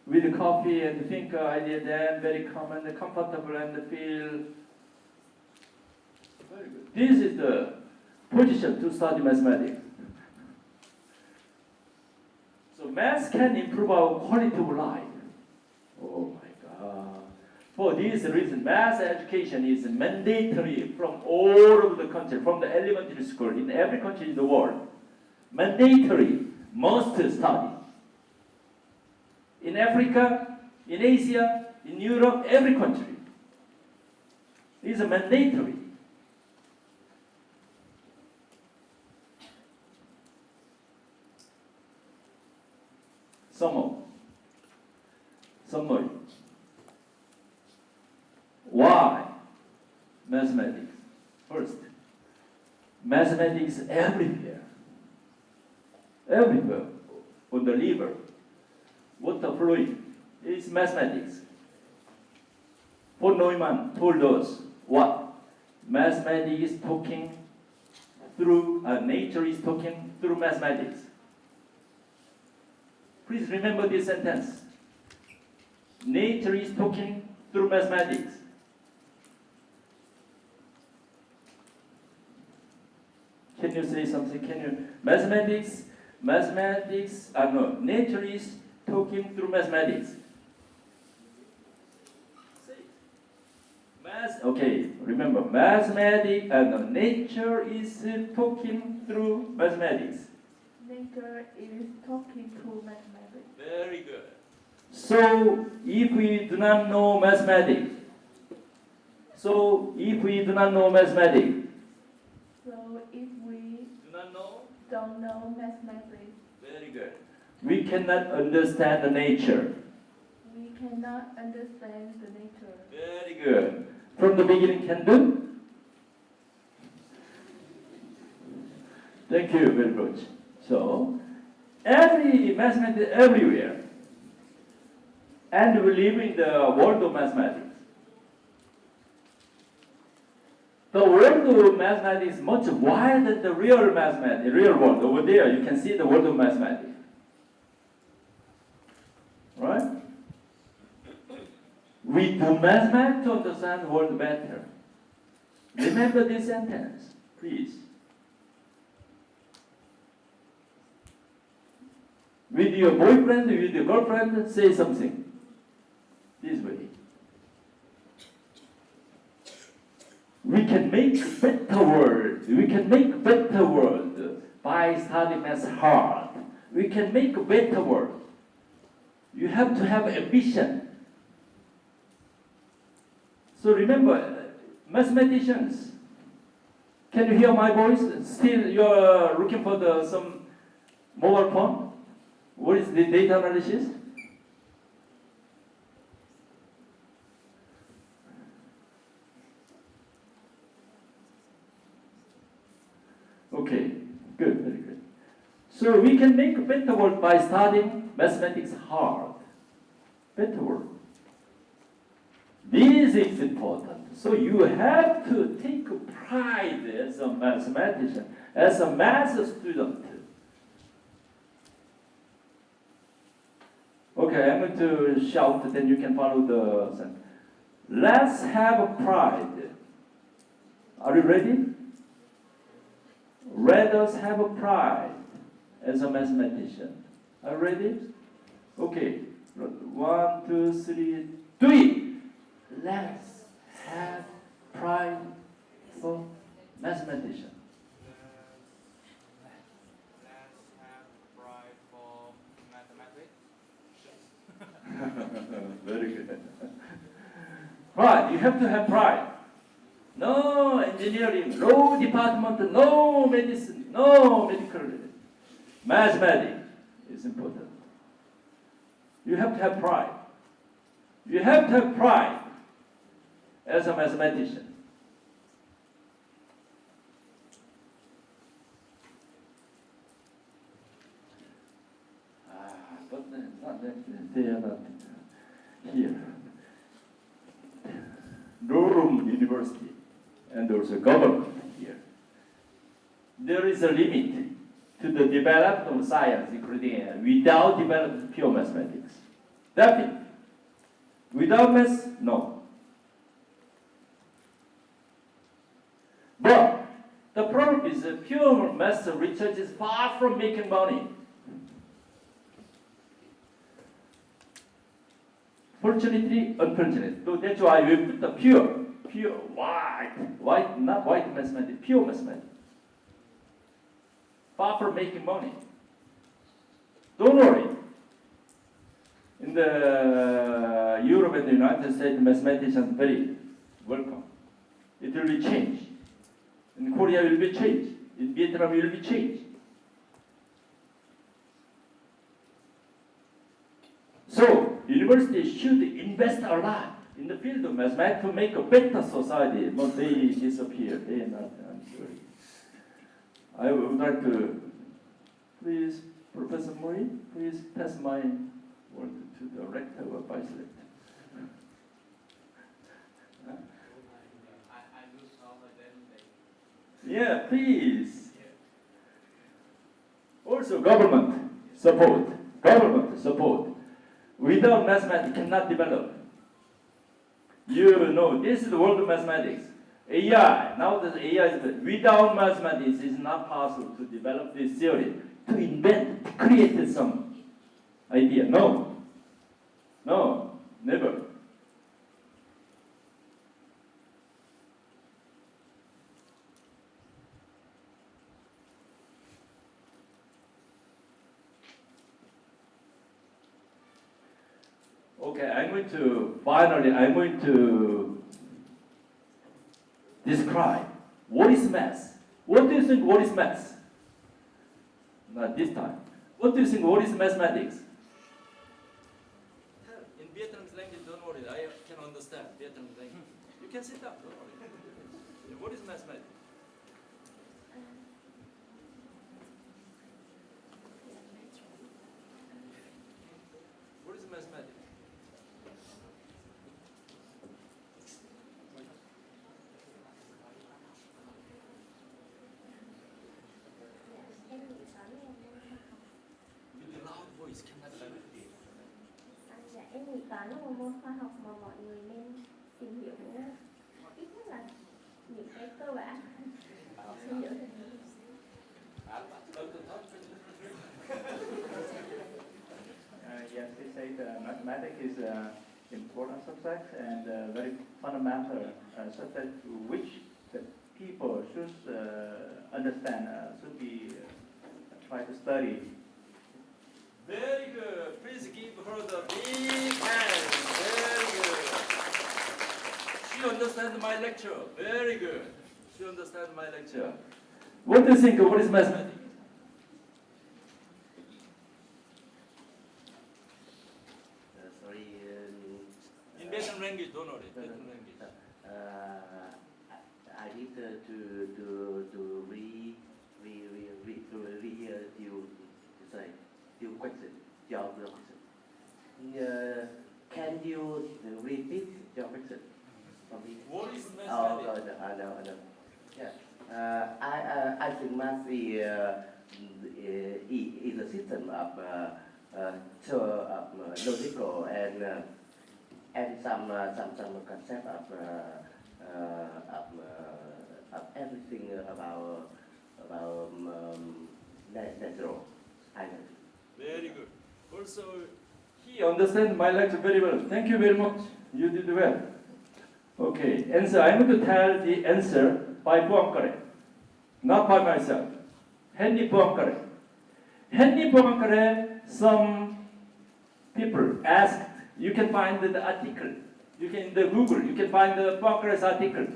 with coffee and think idea, then very calm and comfortable and feel very good. This is the position to study mathematics. So math can improve our quality of life. Oh my God. For this reason, math education is mandatory from all over the country, from the elementary school, in every country in the world. Mandatory, must study. In Africa, in Asia, in Europe, every country. It is mandatory. Summary. Why mathematics? First, mathematics everywhere. Everywhere on the river. Water flowing is mathematics. Von Neumann told us what? Mathematics is talking through, nature is talking through mathematics. Please remember this sentence. Nature is talking through mathematics. Can you say something? Can you? Nature is talking through mathematics. Okay, remember, nature is talking through mathematics. Nature is talking to mathematics. Very good. So, if we do not know mathematics, So if we don't know mathematics, very good. We cannot understand the nature. we cannot understand the nature. Very good. From the beginning, can do? Thank you very much. So, every mathematics everywhere. And we live in the world of mathematics. The world of mathematics is much wider than the real mathematics, real world. Over there, you can see the world of mathematics. Right? We do mathematics to understand the world better. Remember this sentence, please. With your boyfriend, with your girlfriend, say something. This way. We can make better world. We can make better world by studying math hard, we can make a better world. You have to have ambition. So remember, mathematicians, can you hear my voice? Still, you're looking for some mobile phone? What is the data analysis? Okay, good, very good. So we can make a better world by studying mathematics hard. Better world. This is important. So you have to take pride as a mathematician, as a math student. Okay, I'm going to shout, then you can follow the sentence. Let's have pride. Are you ready? Let us have a pride as a mathematician. Are you ready? Okay. 1, 2, 3, do it. Let's have pride for mathematician. Let's have pride for mathematics. Very good. Pride. You have to have pride. No engineering, no department, no medicine, no medical. Mathematics is important. You have to have pride. You have to have pride as a mathematician. But they are not here. Rome University and also government here. There is a limit to the development of science, including without development pure mathematics. Definitely. Without math, no. But the problem is that pure math research is far from making money. Fortunately, unfortunately. So that's why we put the pure, white, not white mathematics, pure mathematics. Far from making money. Don't worry. In the Europe and the United States, mathematicians very welcome. It will be changed. In Korea, it will be changed. In Vietnam, it will be changed. So, universities should invest a lot in the field of mathematics to make a better society. But they disappear. They are not. I'm sorry. I would like to, please, Professor Mori, please pass my word to the rector or vice rector. I lose all my daily. Yeah, please. Also, government support. Government support. Without mathematics, cannot develop. You know, this is the world of mathematics. AI, now that AI is, without mathematics, it's not possible to develop this theory, to invent, to create some idea. No. No, never. Okay, I'm going to describe what is math. What do you think what is math? Not this time. What do you think what is mathematics? In Vietnamese language, don't worry, I can understand Vietnamese language. You can sit down, don't worry. What is mathematics? What is mathematics? With a loud voice, cannot hear. Dạ, em nghĩ toán là một môn khoa học mà mọi người nên tìm hiểu ít nhất là những cái cơ bản xin hiểu. Yes, they say that mathematics is an important subject and a very fundamental subject which the people should understand, should be try to study. Very good. Please give her the big hand. Very good. She understands my lecture. Very good. She understands my lecture. What do you think? What is mathematics? Sorry. In Vietnam language, don't worry. Vietnam language. I need to rehear you say your question. Your question. Can you repeat your question for me? What is Oh, mathematics? I know. Yeah. I think math is a system of logical and some concept of everything about natural. I know. Very good. Also, he understands my lecture very well. Thank you very much. You did well. Okay, answer. I'm going to tell the answer by Poankare, not by myself. Henry Poankare. Henry Poankare, some people asked, you can find the article. You can, in the Google, you can find the Poankare's article.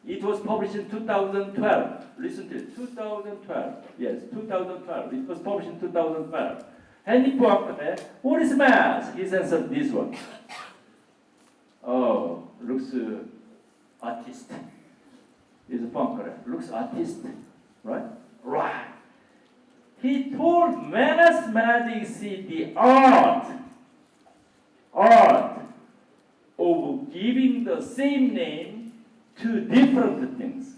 It was published in 2012. Listen to it, 2012. Yes, 2012. It was published in 2012. Henry Poankare, what is math? He answered this one. Oh, looks artist. Is Poankare. Looks artist, right? Right. He told mathematics is the art of giving the same name to different things.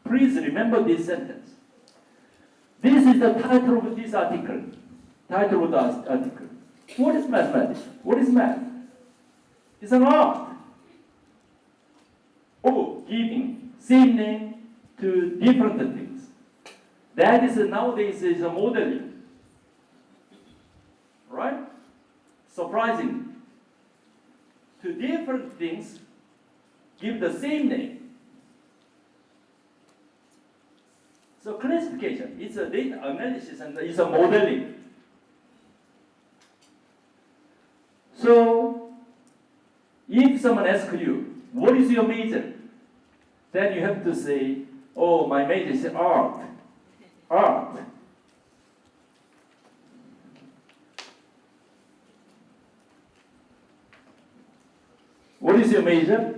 Please remember this sentence. This is the title of this article. Title of the article. What is mathematics? What is math? It's an art of giving same name to different things. That is nowadays is a modeling. Right? Surprising. To different things, give the same name. So classification, it's a data analysis and it's a modeling. So, if someone asks you, what is your major? Then you have to say, oh, my major is art. Art. What is your major?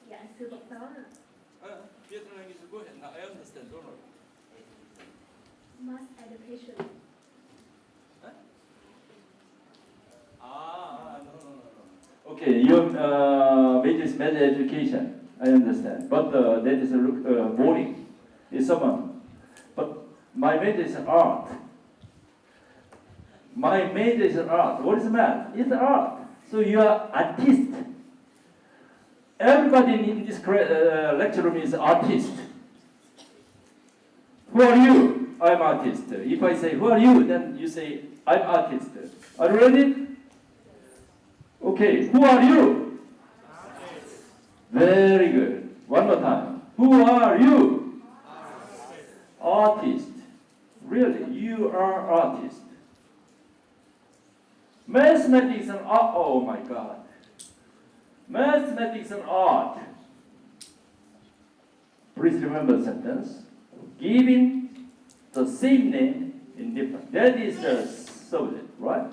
Dạ, sư bậc đó là Vietnam language, go ahead. Now I understand, don't worry. mass education. No. Okay, your major is math education. I understand, but that is boring. It's someone. But my major is art. My major is art. What is math? It's art. So you are artist. Everybody in this lecture room is artist. Who are you? I'm artist. If I say, who are you? Then you say, I'm artist. Are you ready? Okay, who are you? Artist. Very good. One more time. Who are you? Artist. Really, you are artist. Mathematics and art. Oh my God. Mathematics and art. Please remember the sentence. Giving the same name in different. That is the subject, right?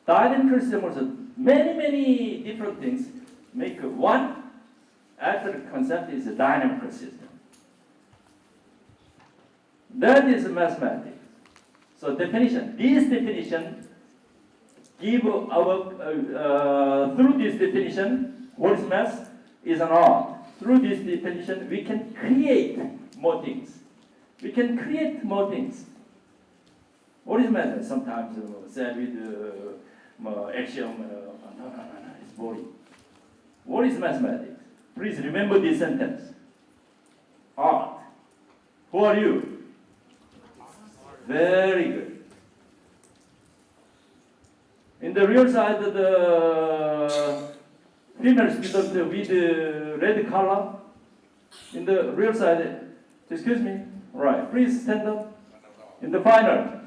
Dynamical system also many different things make one. Actual concept is a dynamical system. That is mathematics. So definition. This definition give our through this definition, what is math? Is an art. Through this definition, we can create more things. We can create more things. What is math? Sometimes said with axiom, it's boring. What is mathematics? Please remember this sentence. Art. Who are you? Very good. In the real side, the female student with red color. In the real side, excuse me. Right. Please stand up. In the final.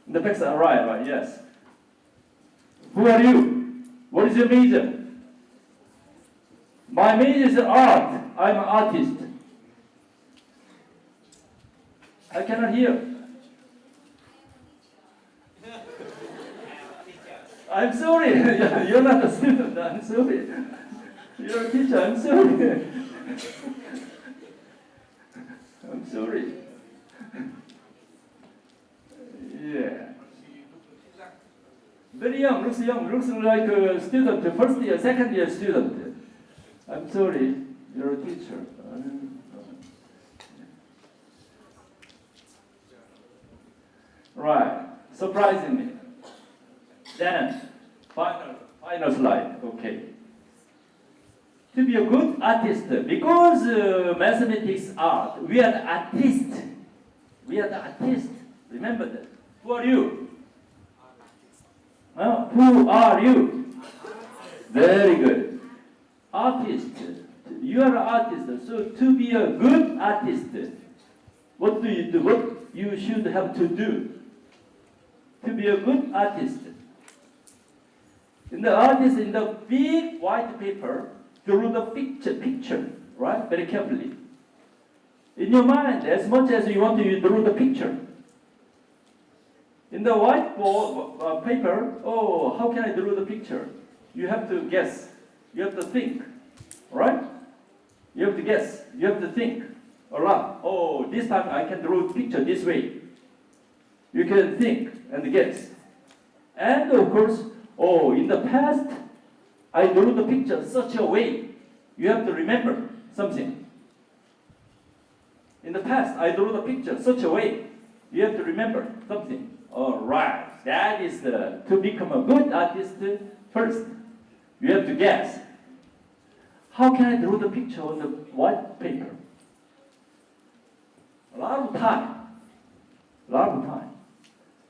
In the back side. Right. Yes. Who are you? What is your major? My major is art. I'm an artist. I cannot hear. I'm sorry. You're not a student. I'm sorry. You're a teacher. I'm sorry. I'm sorry. Yeah. Very young. Looks like a student. First year, second year student. I'm sorry. You're a teacher. Right. Surprisingly. Then, final slide. Okay. To be a good artist, because mathematics art, we are the artist. We are the artist. Remember that. Who are you? Who are you? Very good. Artist. You are an artist. So to be a good artist, what do you do? What you should have to do to be a good artist? In the big white paper, draw the picture, right? Very carefully. In your mind, as much as you want to, you draw the picture. In the whiteboard paper, oh, how can I draw the picture? You have to guess. You have to think, right? You have to guess. You have to think a lot. Oh, this time I can draw the picture this way. You can think and guess. And of course, oh, in the past, I drew the picture such a way. You have to remember something. In the past, I drew the picture such a way. You have to remember something. All right. That is to become a good artist first. You have to guess. How can I draw the picture on the white paper? A lot of time.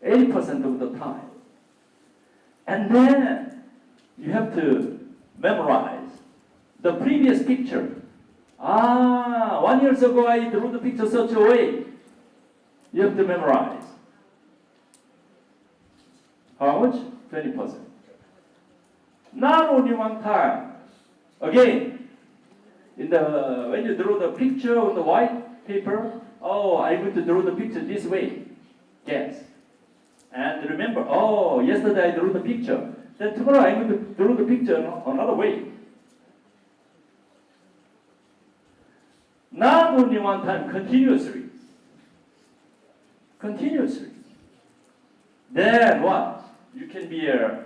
80% of the time. And then you have to memorize the previous picture. 1 year ago I drew the picture such a way. You have to memorize. How much? 20%. Not only one time. Again, when you draw the picture on the white paper, oh, I'm going to draw the picture this way. Guess. And remember, oh, yesterday I drew the picture. Then tomorrow I'm going to draw the picture another way. Not only one time, continuously. Then what? You can be a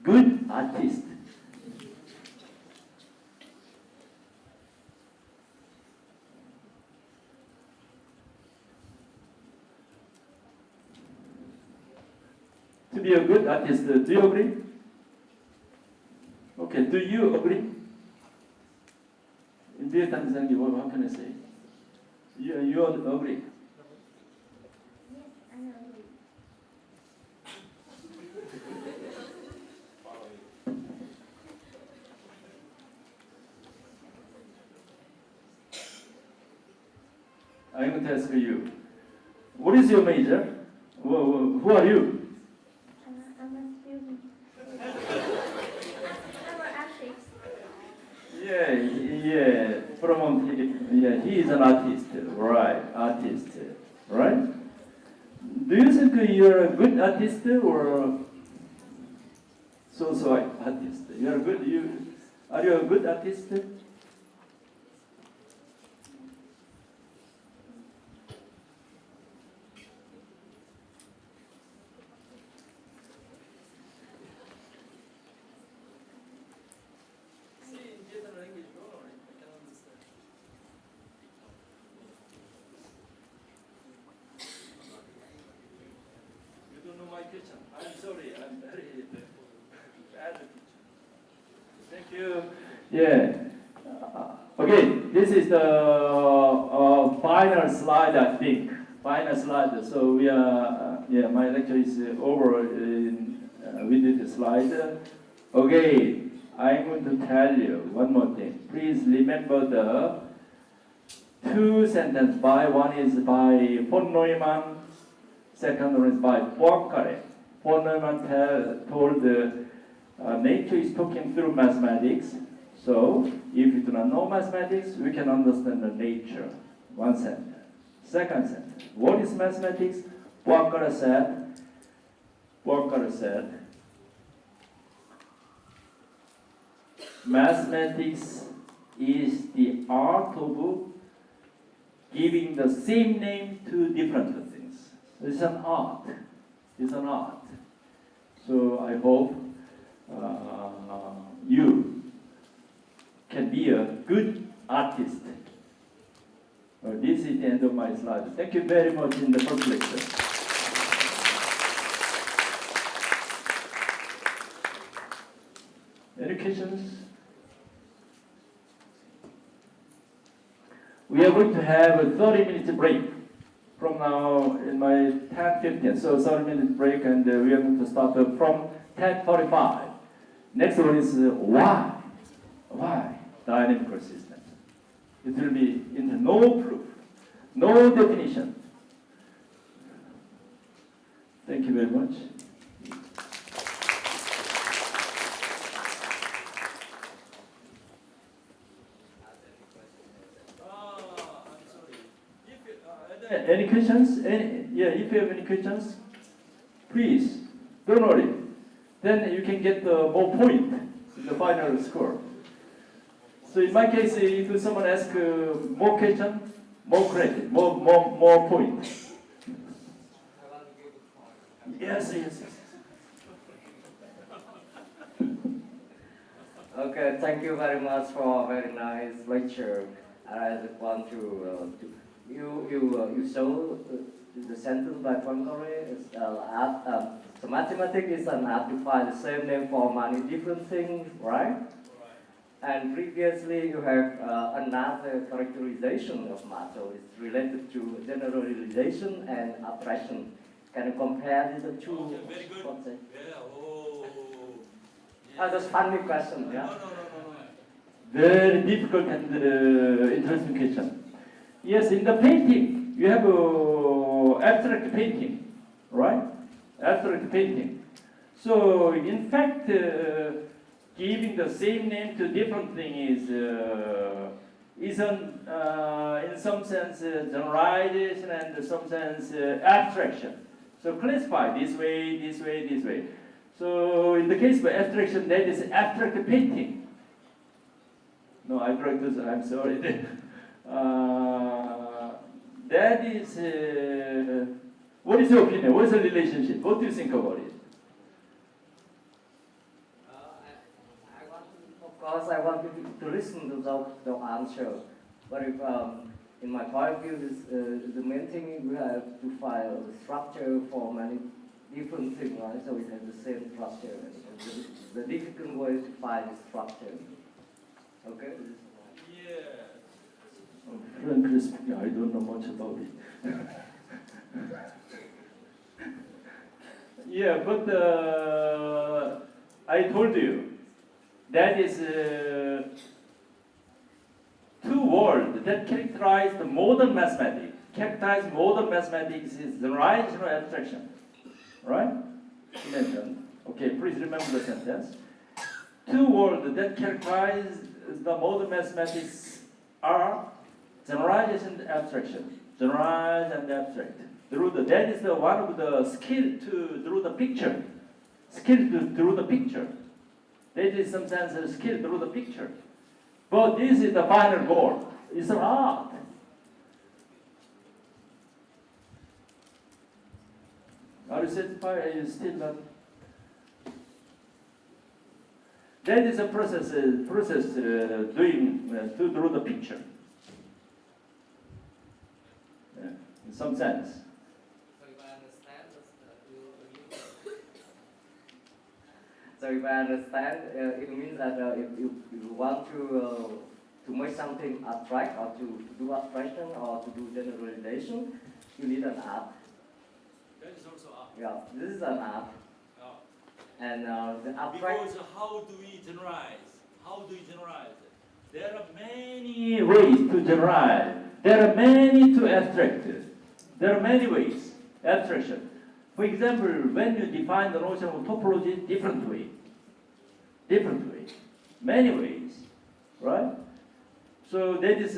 good artist. To be a good artist, do you agree? Okay, do you agree? In Vietnamese language, how can I say? You agree? Yes, I agree. I'm going to ask you, what is your major? Who are you? I'm a student. I'm an artist. He is an artist, right? Right? Do you think you're a good artist or so artist? Are you a good artist? I'm sorry, I'm very bad teacher. Thank you. Yeah. Okay, this is the final slide, I think. Final slide. So we are, yeah, my lecture is over with this slide. Okay, I'm going to tell you one more thing. Please remember the two sentences. One is by von Neumann, second one is by Poincaré. Von Neumann told nature is talking through mathematics. So if you do not know mathematics, we can understand the nature. One sentence. Second sentence. What is mathematics? Poincaré said, mathematics is the art of giving the same name to different things. It's an art. It's an art. So I hope you can be a good artist. This is the end of my slide. Thank you very much in the first lecture. Any questions? We are going to have a 30-minute break from now in my 10:15. So 30-minute break, and we are going to start from 10:45. Next one is why? Why dynamical systems? It will be into no proof, no definition. Thank you very much. I'm sorry. Any questions? If you have any questions, please don't worry. Then you can get more point in the final score. So in my case, if someone asks more question, more credit, more point. I want to give a point. Yes. Okay, thank you very much for a very nice lecture. I just want to you show the sentence by Poincaré is so mathematics is an art to find the same name for many different things, right? And previously you have another characterization of math, so it's related to generalization and abstraction. Can you compare the two? Okay, very good. concepts? Yeah, oh. Just funny question, yeah? No. Very difficult and interesting question. Yes, in the painting, you have abstract painting, right? Abstract painting. So, in fact, giving the same name to different thing is in some sense generalization and in some sense abstraction. So classify this way, this way, this way. So in the case of abstraction, that is abstract painting. No, I correct this. I'm sorry. That is. What is your opinion? What is the relationship? What do you think about it? Of course, I want you to listen to the answer. But if, in my point of view, the main thing we have to find a structure for many different things, right? So we have the same structure. The difficult way to find the structure. Okay? Yeah. Frankly speaking, I don't know much about it. Yeah, but I told you that is two words that characterize the modern mathematics. Characterize modern mathematics is the rational abstraction, right? Mentioned. Okay, please remember the sentence. Two words that characterize the modern mathematics are generalization and abstraction. Generalize and abstract. That is one of the skill to draw the picture. Skill to draw the picture. That is some sense of skill to draw the picture. But this is the final goal. It's an art. Are you satisfied? Are you still not? That is a process doing to draw the picture. Yeah, in some sense. So if I understand, So if I understand, it means that if you want to to make something abstract or to do abstraction or to do generalization, you need an app. That is also art. Yeah, this is an app. And the abstract. Because how do we generalize? How do we generalize? There are Many ways to generalize. There are many to abstract. There are many ways. Abstraction. For example, when you define the notion of topology, different way. Different way. Many ways. Right? So that is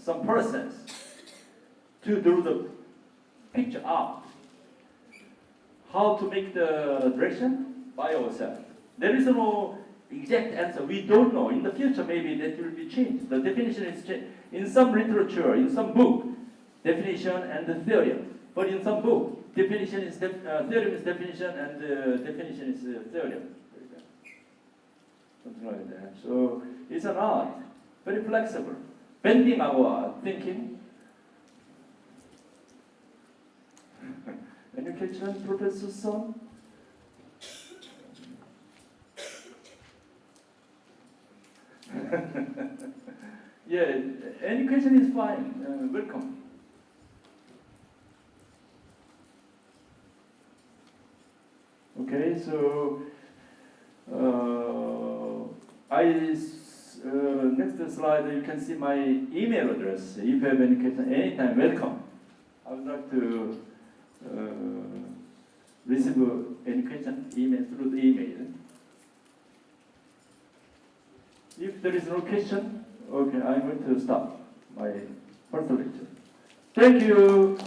some process to do the picture out. How to make the direction by ourselves. There is no exact answer. We don't know. In the future, maybe that will be changed. The definition is changed. In some literature, in some book, definition and the theorem. But in some book, definition is theorem is definition and definition is theorem. Something like that. So it's an art, very flexible, bending our thinking. Any question, Professor Son? Yeah, any question is fine. Welcome. Okay, so next slide you can see my email address. If you have any question, anytime, welcome. I would like to receive any question email through the email. If there is no question, okay, I'm going to stop my first lecture. Thank you.